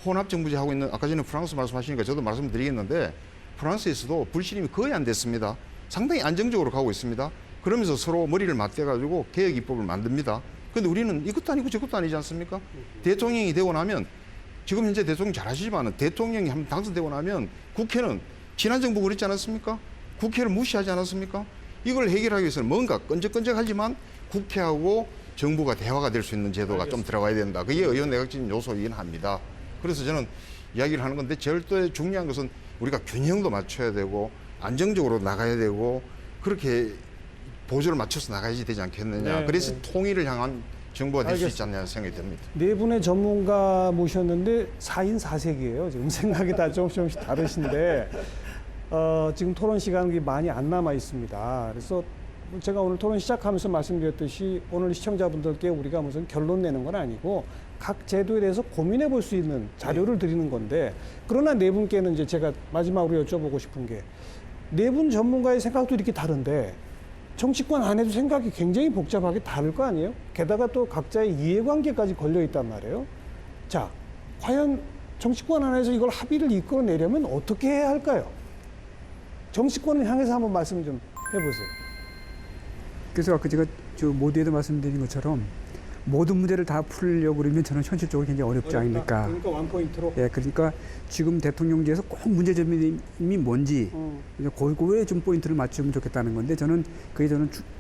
혼합정부제 하고 있는 아까 전에 프랑스 말씀하시니까 저도 말씀드리겠는데 프랑스에서도 불신임이 거의 안 됐습니다. 상당히 안정적으로 가고 있습니다. 그러면서 서로 머리를 맞대가지고 개혁 입법을 만듭니다. 근데 우리는 이것도 아니고 저것도 아니지 않습니까? 대통령이 되고 나면 지금 현재 대통령 잘 아시지만 대통령이 한번 당선되고 나면 국회는 지난 정부 그랬지 않았습니까? 국회를 무시하지 않았습니까? 이걸 해결하기 위해서는 뭔가 끈적끈적하지만 국회하고 정부가 대화가 될 수 있는 제도가 좀 들어가야 된다. 그게 의원내각적인 요소이긴 합니다. 그래서 저는 이야기를 하는 건데 절대 중요한 것은 우리가 균형도 맞춰야 되고 안정적으로 나가야 되고 그렇게 보조를 맞춰서 나가야지 되지 않겠느냐.
네,
그래서
네.
통일을 향한 정부가 될 수 있지 않냐 생각이 듭니다.
네 분의 전문가 모셨는데 4인 4색이에요. 지금 생각이 다 조금씩 다르신데 지금 토론 시간이 많이 안 남아 있습니다. 그래서 제가 오늘 토론 시작하면서 말씀드렸듯이 오늘 시청자분들께 우리가 무슨 결론 내는 건 아니고 각 제도에 대해서 고민해 볼 수 있는 자료를 드리는 건데 그러나 네 분께는 이제 제가 마지막으로 여쭤보고 싶은 게 네 분 전문가의 생각도 이렇게 다른데 정치권 안에도 생각이 굉장히 복잡하게 다를 거 아니에요? 게다가 또 각자의 이해관계까지 걸려 있단 말이에요. 자, 과연 정치권 안에서 이걸 합의를 이끌어내려면 어떻게 해야 할까요? 정치권을 향해서 한번 말씀 좀 해보세요.
그래서 아까 제가 모두에도 말씀드린 것처럼 모든 문제를 다 풀려고 그러면 저는 현실적으로 굉장히 어렵지 않을까.
그러니까 원포인트로.
예, 그러니까 지금 대통령제에서 꼭 문제점이 뭔지 그거에 좀 포인트를 맞추면 좋겠다는 건데 저는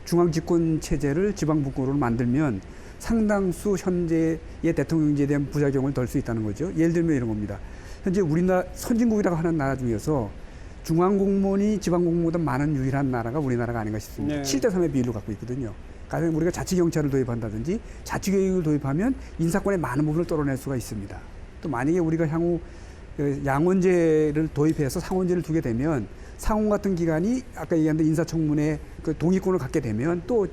중앙 집권 체제를 지방 분권으로 만들면 상당수 현재의 대통령제에 대한 부작용을 덜 수 있다는 거죠. 예를 들면 이런 겁니다. 현재 우리나라 선진국이라고 하는 나라 중에서 중앙 공무원이 지방 공무원보다 많은 유일한 나라가 우리나라가 아닌가 싶습니다.
네.
7대3의 비율로 갖고 있거든요. 가령 우리가 자치경찰을 도입한다든지 자치교육을 도입하면 인사권의 많은 부분을 떨어낼 수가 있습니다. 또 만약에 우리가 향후 양원제를 도입해서 상원제를 두게 되면 상원 같은 기관이 아까 얘기한 인사청문회 그 동의권을 갖게 되면 또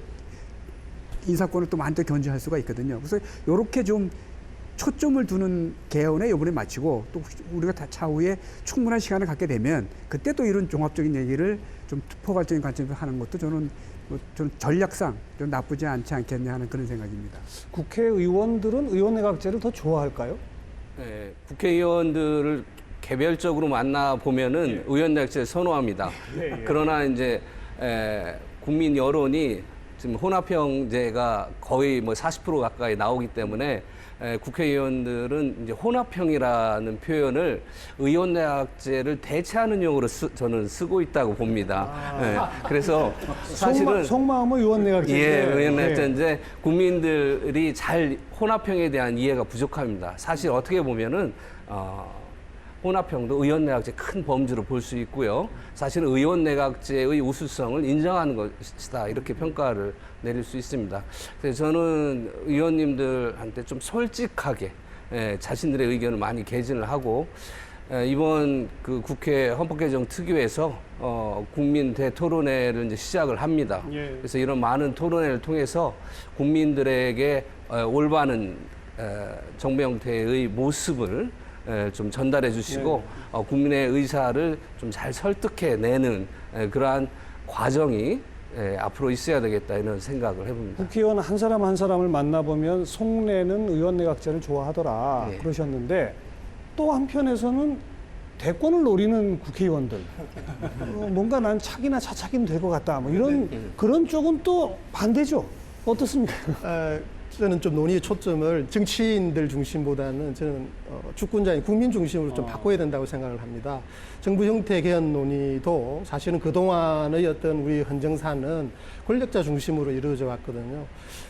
인사권을 또 많이 더 견제할 수가 있거든요. 그래서 이렇게 좀 초점을 두는 개헌에 이번에 마치고 또 우리가 다 차후에 충분한 시간을 갖게 되면 그때 또 이런 종합적인 얘기를 좀 포괄적인 관점에서 하는 것도 저는 좀 전략상 좀 나쁘지 않지 않겠냐 하는 그런 생각입니다.
국회의원들은 의원내각제를 더 좋아할까요?
예, 국회의원들을 개별적으로 만나 보면은 의원내각제를 선호합니다. 그러나 이제 국민 여론이 지금 혼합형제가 거의 뭐 40% 가까이 나오기 때문에 국회의원들은 이제 혼합형이라는 표현을 의원내각제를 대체하는 용어로 저는 쓰고 있다고 봅니다. 그래서 사실은
속마음은 의원내각제.
의원내각제인데 국민들이 잘 혼합형에 대한 이해가 부족합니다. 사실 어떻게 보면은 혼합형도 의원내각제 큰 범주로 볼 수 있고요. 사실은 의원내각제의 우수성을 인정하는 것이다 이렇게 평가를 내릴 수 있습니다. 그래서 저는 의원님들한테 좀 솔직하게 자신들의 의견을 많이 개진을 하고 이번 그 국회 헌법개정 특위에서 국민 대토론회를 이제 시작을 합니다. 그래서 이런 많은 토론회를 통해서 국민들에게 올바른 정부 형태의 모습을 좀 전달해 주시고 국민의 의사를 좀 잘 설득해 내는 그러한 과정이 앞으로 있어야 되겠다 이런 생각을 해봅니다.
국회의원 한 사람 한 사람을 만나보면 속내는 의원내각제를 좋아하더라 그러셨는데 또 한편에서는 대권을 노리는 국회의원들 뭔가 난 차기나 차차기는 될 것 같다 뭐 이런 그런 쪽은 또 반대죠. 어떻습니까?
저는 좀 논의의 초점을 정치인들 중심보다는 저는 주권자인 국민 중심으로 좀 바꿔야 된다고 생각을 합니다. 정부 형태 개헌 논의도 사실은 그동안의 어떤 우리 헌정사는 권력자 중심으로 이루어져 왔거든요.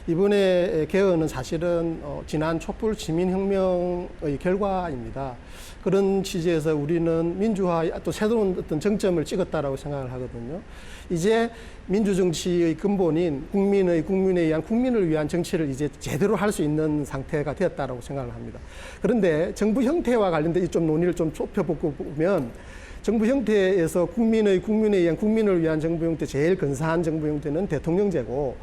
이번에 개헌은 사실은 지난 촛불 시민혁명의 결과입니다. 그런 취지에서 우리는 민주화의 또 새로운 어떤 정점을 찍었다라고 생각을 하거든요. 이제 민주정치의 근본인 국민에 의한 국민을 위한 정치를 이제 제대로 할 수 있는 상태가 되었다라고 생각을 합니다. 그런데 정부 형태와 관련된 좀 논의를 좀 좁혀보면 정부 형태에서 국민에 의한 국민을 위한 정부 형태 제일 근사한 정부 형태는 대통령제고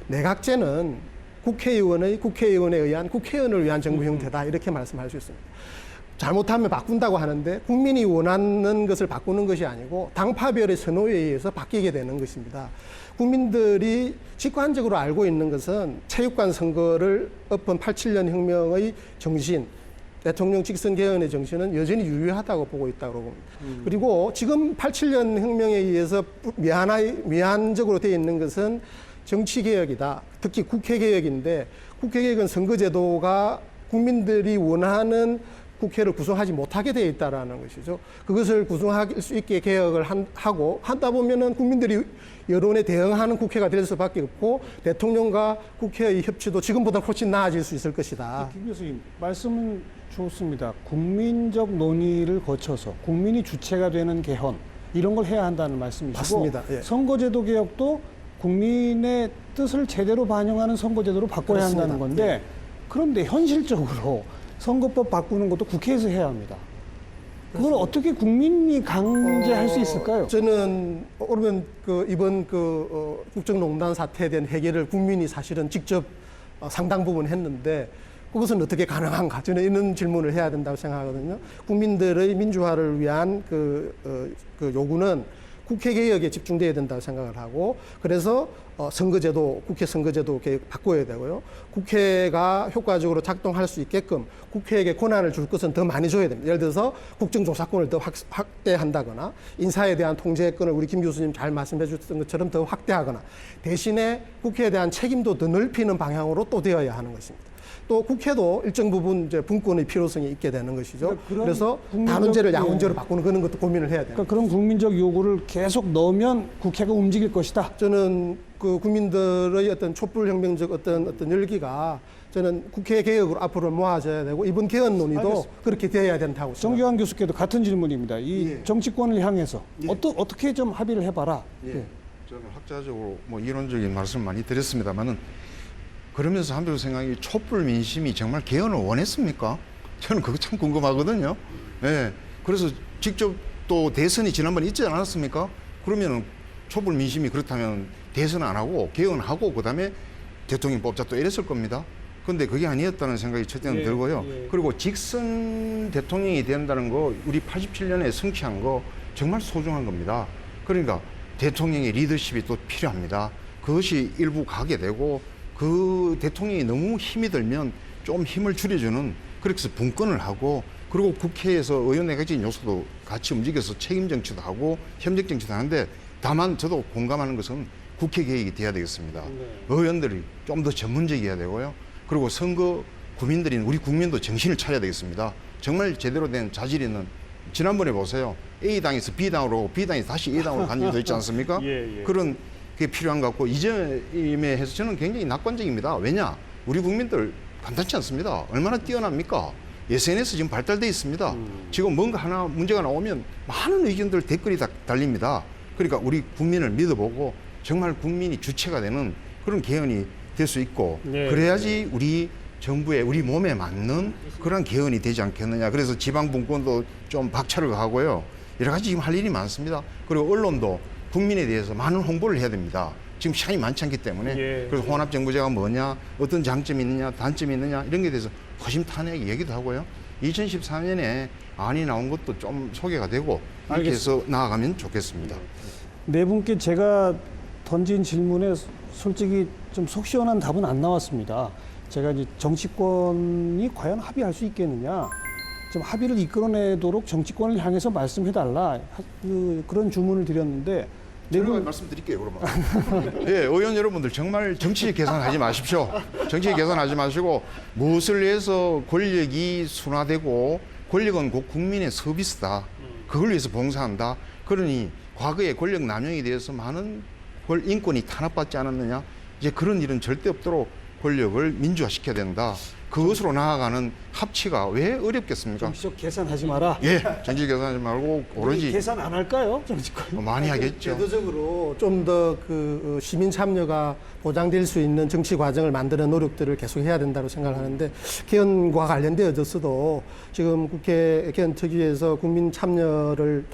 내각제는 국회의원에 의한 국회의원을 위한 정부 형태다 이렇게 말씀할 수 있습니다. 잘못하면 바꾼다고 하는데 국민이 원하는 것을 바꾸는 것이 아니고 당파별의 선호에 의해서 바뀌게 되는 것입니다. 국민들이 직관적으로 알고 있는 것은 체육관 선거를 엎은 87년 혁명의 정신, 대통령 직선 개헌의 정신은 여전히 유효하다고 보고 있다고 봅니다. 그리고 지금 87년 혁명에 의해서 미안적으로 되어 있는 것은 정치개혁이다. 특히 국회개혁인데 국회개혁은 선거제도가 국민들이 원하는 국회를 구성하지 못하게 되어 있다라는 것이죠. 그것을 구성할 수 있게 개혁을 하다 보면은 국민들이 여론에 대응하는 국회가 될 수밖에 없고 대통령과 국회의 협치도 지금보다 훨씬 나아질 수 있을 것이다.
김 교수님 말씀은 좋습니다. 국민적 논의를 거쳐서 국민이 주체가 되는 개헌 이런 걸 해야 한다는 말씀이시고
맞습니다. 예.
선거제도 개혁도 국민의 뜻을 제대로 반영하는 선거제도로 바꿔야
그렇습니다.
한다는 건데
예.
그런데 현실적으로 선거법 바꾸는 것도 국회에서 해야 합니다. 그걸 어떻게 국민이 강제할 수 있을까요?
저는 그러면 이번 국정농단 사태에 대한 해결을 국민이 사실은 직접 상당 부분 했는데 그것은 어떻게 가능한가? 저는 이런 질문을 해야 된다고 생각하거든요. 국민들의 민주화를 위한 요구는 국회 개혁에 집중돼야 된다고 생각을 하고 그래서 선거제도, 국회 선거제도 개혁 바꿔야 되고요. 국회가 효과적으로 작동할 수 있게끔 국회에게 권한을 줄 것은 더 많이 줘야 됩니다. 예를 들어서 국정조사권을 더 확대한다거나 인사에 대한 통제권을 우리 김 교수님 잘 말씀해 주셨던 것처럼 더 확대하거나 대신에 국회에 대한 책임도 더 넓히는 방향으로 또 되어야 하는 것입니다. 또 국회도 일정 부분 이제 분권의 필요성이 있게 되는 것이죠. 그래서 단원제를 양원제로 바꾸는 그런 것도 고민을 해야 됩니다.
그러니까 그런 국민적 요구를 계속 넣으면 국회가 움직일 것이다.
저는 그 국민들의 어떤 촛불혁명적 어떤 열기가 저는 국회 개혁으로 앞으로 모아져야 되고 이번 개헌 논의도 알겠습니다. 그렇게 되어야 된다고 생각합니다.
정교환 교수께도 같은 질문입니다. 이 정치권을 향해서 어떻게 좀 합의를 해봐라.
저는 학자적으로 이론적인 말씀 많이 드렸습니다만은 그러면서 한편 생각이 촛불 민심이 정말 개헌을 원했습니까? 저는 그거 참 궁금하거든요. 네. 그래서 직접 또 대선이 지난번에 있지 않았습니까? 그러면은 촛불 민심이 그렇다면 대선 안 하고 개헌하고 그다음에 대통령 뽑자 또 이랬을 겁니다. 근데 그게 아니었다는 생각이 첫째는 들고요. 그리고 직선 대통령이 된다는 거 우리 87년에 성취한 거 정말 소중한 겁니다. 그러니까 대통령의 리더십이 또 필요합니다. 그것이 일부 가게 되고 그 대통령이 너무 힘이 들면 좀 힘을 줄여주는 그렇게 해서 분권을 하고 그리고 국회에서 의원내각적인 요소도 같이 움직여서 책임 정치도 하고 협력 정치도 하는데 다만 저도 공감하는 것은 국회 개혁이 돼야 되겠습니다. 의원들이 좀 더 전문적이어야 되고요. 그리고 선거 국민들이 우리 국민도 정신을 차려야 되겠습니다. 정말 제대로 된 자질 있는 지난번에 보세요. A당에서 B당으로 오고 B당이 다시 A당으로 간 일도 있지 않습니까? 그런 게 필요한 것 같고 이점에 해서 저는 굉장히 낙관적입니다. 왜냐? 우리 국민들 간단치 않습니다. 얼마나 뛰어납니까? SNS 지금 발달돼 있습니다. 지금 뭔가 하나 문제가 나오면 많은 의견들 댓글이 다 달립니다. 그러니까 우리 국민을 믿어보고 정말 국민이 주체가 되는 그런 개헌이 될 수 있고 그래야지 우리 정부의 우리 몸에 맞는 그런 개헌이 되지 않겠느냐. 그래서 지방 분권도 좀 박차를 가고요. 여러 가지 지금 할 일이 많습니다. 그리고 언론도 국민에 대해서 많은 홍보를 해야 됩니다. 지금 시간이 많지 않기 때문에 그래서 혼합정부제가 뭐냐, 어떤 장점이 있느냐, 단점이 있느냐 이런 게 대해서 허심탄회하게 얘기도 하고요. 2014년에 안이 나온 것도 좀 소개가 되고 이렇게 해서 나아가면 좋겠습니다.
네 분께 제가 던진 질문에 솔직히 좀 속 시원한 답은 안 나왔습니다. 제가 이제 정치권이 과연 합의할 수 있겠느냐, 좀 합의를 이끌어내도록 정치권을 향해서 말씀해달라 그런 주문을 드렸는데
제가 말씀드릴게요, 그러면. 예, 의원 여러분들 정말 정치 계산하지 마십시오. 정치 계산하지 마시고 무엇을 위해서 권력이 순화되고 권력은 곧 국민의 서비스다. 그걸 위해서 봉사한다. 그러니 과거에 권력 남용에 대해서 많은 인권이 탄압받지 않았느냐. 이제 그런 일은 절대 없도록 권력을 민주화시켜야 된다. 그것으로 나아가는 합치가 왜 어렵겠습니까?
정치적 계산하지 마라.
예, 정치 계산하지 말고 오로지
계산 안 할까요, 정치권?
많이 하겠죠.
제도적으로 좀 더 그 시민 참여가 보장될 수 있는 정치 과정을 만드는 노력들을 계속 해야 된다고 생각하는데 개헌과 관련되어져서도 지금 국회 개헌 특위에서 국민 참여를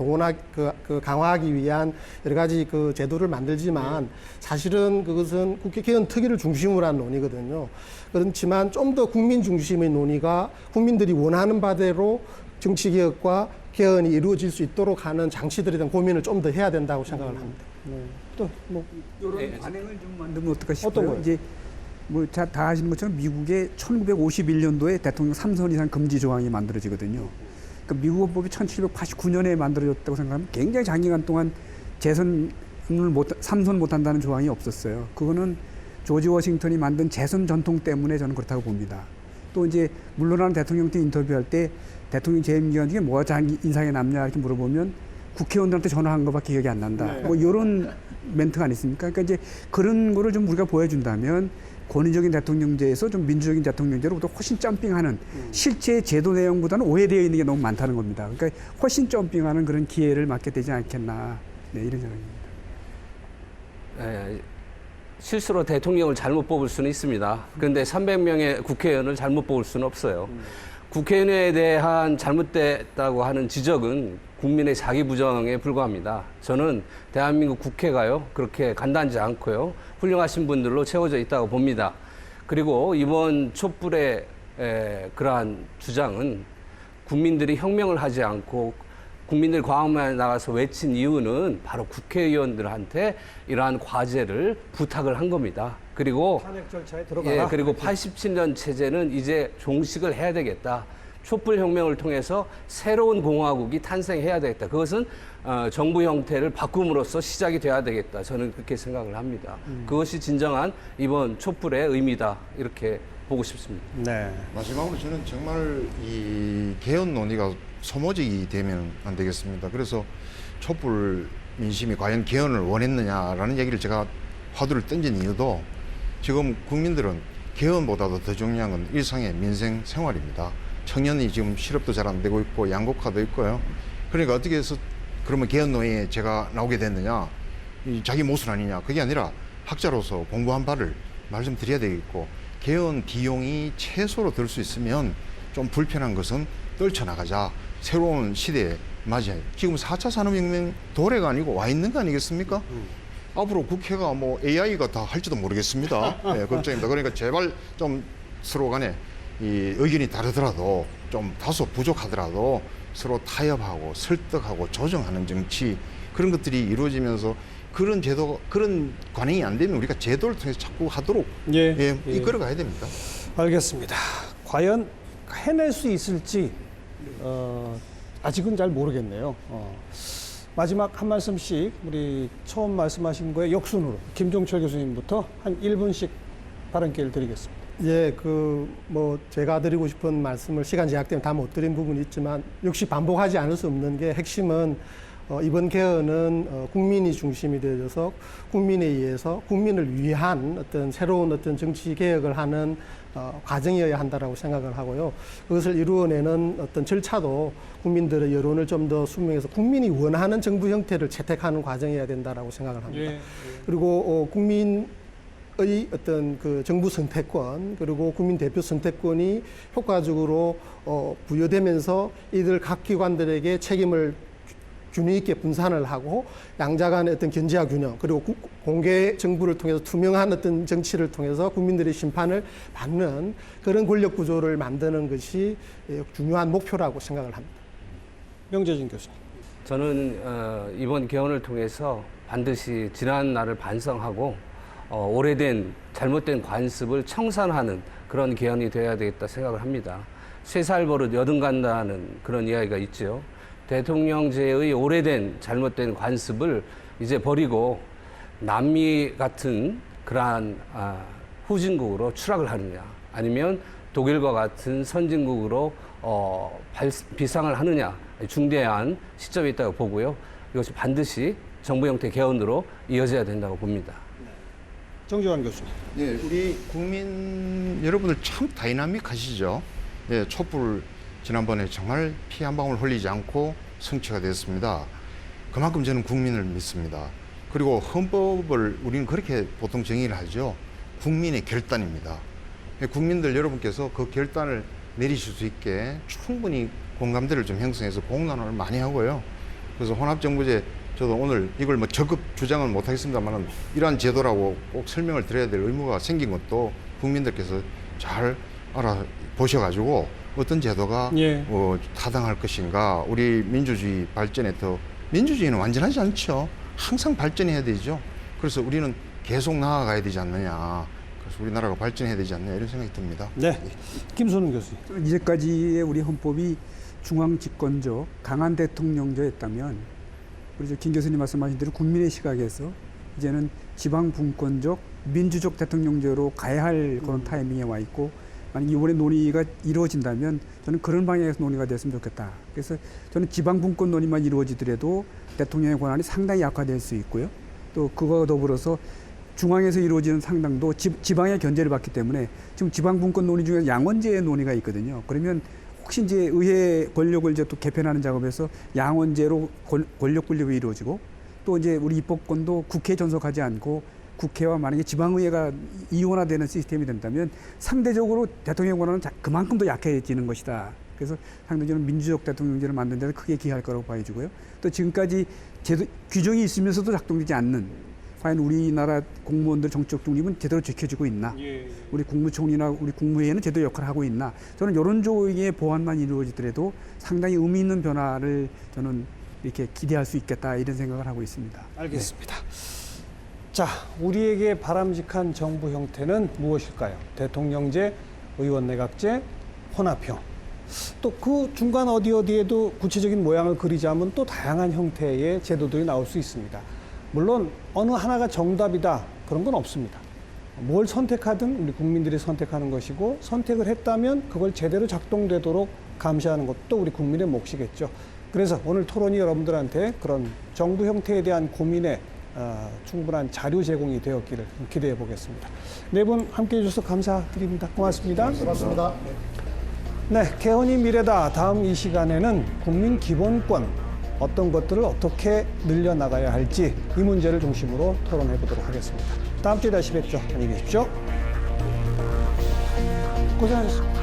강화하기 위한 여러 가지 그 제도를 만들지만 사실은 그것은 국회 개헌 특위를 중심으로 한 논의거든요. 그렇지만 좀 더 국민 중심의 논의가 국민들이 원하는 바대로 정치 개혁과 개헌이 이루어질 수 있도록 하는 장치들에 대한 고민을 좀 더 해야 된다고 생각을 합니다.
또 뭐
이런 관행을 좀 만들면 어떨까 싶어요.
어떤 거요?
이제 뭐 다 아시는 것처럼 미국의 1951년도에 대통령 3선 이상 금지 조항이 만들어지거든요. 그러니까 미국 헌법이 1789년에 만들어졌다고 생각하면 굉장히 장기간 동안 재선을 3선 못한다는 조항이 없었어요. 그거는 조지 워싱턴이 만든 재선 전통 때문에 저는 그렇다고 봅니다. 또 이제 물러나는 대통령한테 인터뷰할 때 대통령 재임 기간 중에 뭐가 자기 인상에 남냐 이렇게 물어보면 국회의원들한테 전화한 것밖에 기억이 안 난다. 뭐 이런 멘트가 아니습니까? 그러니까 이제 그런 거를 좀 우리가 보여준다면 권위적인 대통령제에서 좀 민주적인 대통령제로부터 훨씬 점핑하는 실제 제도 내용보다는 오해되어 있는 게 너무 많다는 겁니다. 그러니까 훨씬 점핑하는 그런 기회를 맞게 되지 않겠나. 네, 이런 생각입니다.
실수로 대통령을 잘못 뽑을 수는 있습니다. 그런데 300명의 국회의원을 잘못 뽑을 수는 없어요. 국회의원에 대한 잘못됐다고 하는 지적은 국민의 자기 부정에 불과합니다. 저는 대한민국 국회가요, 그렇게 간단하지 않고요, 훌륭하신 분들로 채워져 있다고 봅니다. 그리고 이번 촛불의 그러한 주장은 국민들이 혁명을 하지 않고 국민들 광화문에 나가서 외친 이유는 바로 국회의원들한테 이러한 과제를 부탁을 한 겁니다. 그리고
탄핵 절차에 들어가라.
그리고 87년 체제는 이제 종식을 해야 되겠다. 촛불 혁명을 통해서 새로운 공화국이 탄생해야 되겠다. 그것은 정부 형태를 바꿈으로써 시작이 돼야 되겠다. 저는 그렇게 생각을 합니다. 그것이 진정한 이번 촛불의 의미다. 이렇게 보고 싶습니다.
네.
마지막으로 저는 정말 이 개헌 논의가 소모적이 되면 안 되겠습니다. 그래서 촛불 민심이 과연 개헌을 원했느냐라는 얘기를 제가 화두를 던진 이유도 지금 국민들은 개헌보다도 더 중요한 건 일상의 민생 생활입니다. 청년이 지금 실업도 잘 안 되고 있고 양극화도 있고요. 그러니까 어떻게 해서 그러면 개헌 논의에 제가 나오게 됐느냐, 자기 모순 아니냐. 그게 아니라 학자로서 공부한 바를 말씀드려야 되겠고, 개헌 비용이 최소로 들 수 있으면 좀 불편한 것은 떨쳐나가자. 새로운 시대에 맞이해. 지금 4차 산업혁명 도래가 아니고 와 있는 거 아니겠습니까? 앞으로 국회가 뭐 AI가 다 할지도 모르겠습니다. 네, 걱정입니다. 그러니까 제발 좀 서로 간에 이 의견이 다르더라도 좀 다소 부족하더라도 서로 타협하고 설득하고 조정하는 정치 그런 것들이 이루어지면서 그런 제도 그런 관행이 안 되면 우리가 제도를 통해서 자꾸 하도록 이끌어 가야 됩니다.
알겠습니다. 과연 해낼 수 있을지 아직은 잘 모르겠네요. 마지막 한 말씀씩 우리 처음 말씀하신 거에 역순으로 김종철 교수님부터 한 1분씩 발언 기회를 드리겠습니다.
예, 제가 드리고 싶은 말씀을 시간 제약 때문에 다 못 드린 부분이 있지만 역시 반복하지 않을 수 없는 게 핵심은 이번 개헌은 국민이 중심이 되어서 국민에 의해서 국민을 위한 어떤 새로운 어떤 정치 개혁을 하는 과정이어야 한다라고 생각을 하고요. 그것을 이루어내는 어떤 절차도 국민들의 여론을 좀 더 수명해서 국민이 원하는 정부 형태를 채택하는 과정이어야 된다라고 생각을 합니다. 그리고 국민의 어떤 그 정부 선택권 그리고 국민 대표 선택권이 효과적으로 부여되면서 이들 각 기관들에게 책임을 균형 있게 분산을 하고 양자 간의 어떤 견제와 균형 그리고 공개 정부를 통해서 투명한 어떤 정치를 통해서 국민들의 심판을 받는 그런 권력 구조를 만드는 것이 중요한 목표라고 생각을 합니다.
명재진 교수님.
저는 이번 개헌을 통해서 반드시 지난 날을 반성하고 오래된 잘못된 관습을 청산하는 그런 개헌이 되어야 되겠다 생각을 합니다. 3살 버릇 여든 간다는 그런 이야기가 있죠. 대통령제의 오래된 잘못된 관습을 이제 버리고 남미 같은 그러한 후진국으로 추락을 하느냐 아니면 독일과 같은 선진국으로 비상을 하느냐 중대한 시점이 있다고 보고요. 이것이 반드시 정부 형태 개헌으로 이어져야 된다고 봅니다.
정주환 교수님.
예, 우리 국민 여러분들 참 다이나믹하시죠. 예, 촛불 지난번에 정말 피 한 방울 흘리지 않고 성취가 됐습니다. 그만큼 저는 국민을 믿습니다. 그리고 헌법을 우리는 그렇게 보통 정의를 하죠. 국민의 결단입니다. 국민들 여러분께서 그 결단을 내리실 수 있게 충분히 공감대를 좀 형성해서 공론화를 많이 하고요. 그래서 혼합정부제 저도 오늘 이걸 적극 주장은 못하겠습니다만 이러한 제도라고 꼭 설명을 드려야 될 의무가 생긴 것도 국민들께서 잘 알아보셔가지고 어떤 제도가 타당할 것인가 우리 민주주의 발전에 더 민주주의는 완전하지 않죠. 항상 발전해야 되죠. 그래서 우리는 계속 나아가야 되지 않느냐. 그래서 우리나라가 발전해야 되지 않느냐 이런 생각이 듭니다.
네, 김선웅 교수님.
이제까지의 우리 헌법이 중앙 집권적 강한 대통령제였다면 우리 김 교수님 말씀하신 대로 국민의 시각에서 이제는 지방 분권적 민주적 대통령제로 가야 할 그런 타이밍에 와 있고 만약 이번에 논의가 이루어진다면 저는 그런 방향에서 논의가 됐으면 좋겠다. 그래서 저는 지방 분권 논의만 이루어지더라도 대통령의 권한이 상당히 약화될 수 있고요. 또 그거와 더불어서 중앙에서 이루어지는 상당도 지방의 견제를 받기 때문에 지금 지방 분권 논의 중에 양원제의 논의가 있거든요. 그러면 혹시 이제 의회 권력을 이제 또 개편하는 작업에서 양원제로 권력 분립이 이루어지고 또 이제 우리 입법권도 국회에 전속하지 않고 국회와 만약에 지방의회가 이원화되는 시스템이 된다면 상대적으로 대통령 권한은 그만큼 더 약해지는 것이다. 그래서 상대적으로 민주적 대통령제를 만드는 데는 크게 기여할 거라고 봐지고요. 또 지금까지 규정이 있으면서도 작동되지 않는 과연 우리나라 공무원들 정치적 중립은 제대로 지켜지고 있나? 우리 국무총리나 우리 국무회의는 제대로 역할을 하고 있나? 저는 이런 쪽의 보완만 이루어지더라도 상당히 의미 있는 변화를 저는 이렇게 기대할 수 있겠다 이런 생각을 하고 있습니다.
알겠습니다. 자, 우리에게 바람직한 정부 형태는 무엇일까요? 대통령제, 의원내각제, 혼합형. 또 그 중간 어디에도 구체적인 모양을 그리자면 또 다양한 형태의 제도들이 나올 수 있습니다. 물론 어느 하나가 정답이다 그런 건 없습니다. 뭘 선택하든 우리 국민들이 선택하는 것이고 선택을 했다면 그걸 제대로 작동되도록 감시하는 것도 우리 국민의 몫이겠죠. 그래서 오늘 토론이 여러분들한테 그런 정부 형태에 대한 고민에 충분한 자료 제공이 되었기를 기대해 보겠습니다. 네 분 함께해 주셔서 감사드립니다. 고맙습니다.
고맙습니다.
네, 개헌이 미래다. 다음 이 시간에는 국민 기본권 어떤 것들을 어떻게 늘려나가야 할지 이 문제를 중심으로 토론해 보도록 하겠습니다. 다음 주에 다시 뵙죠. 안녕히 계십시오. 고생하셨습니다.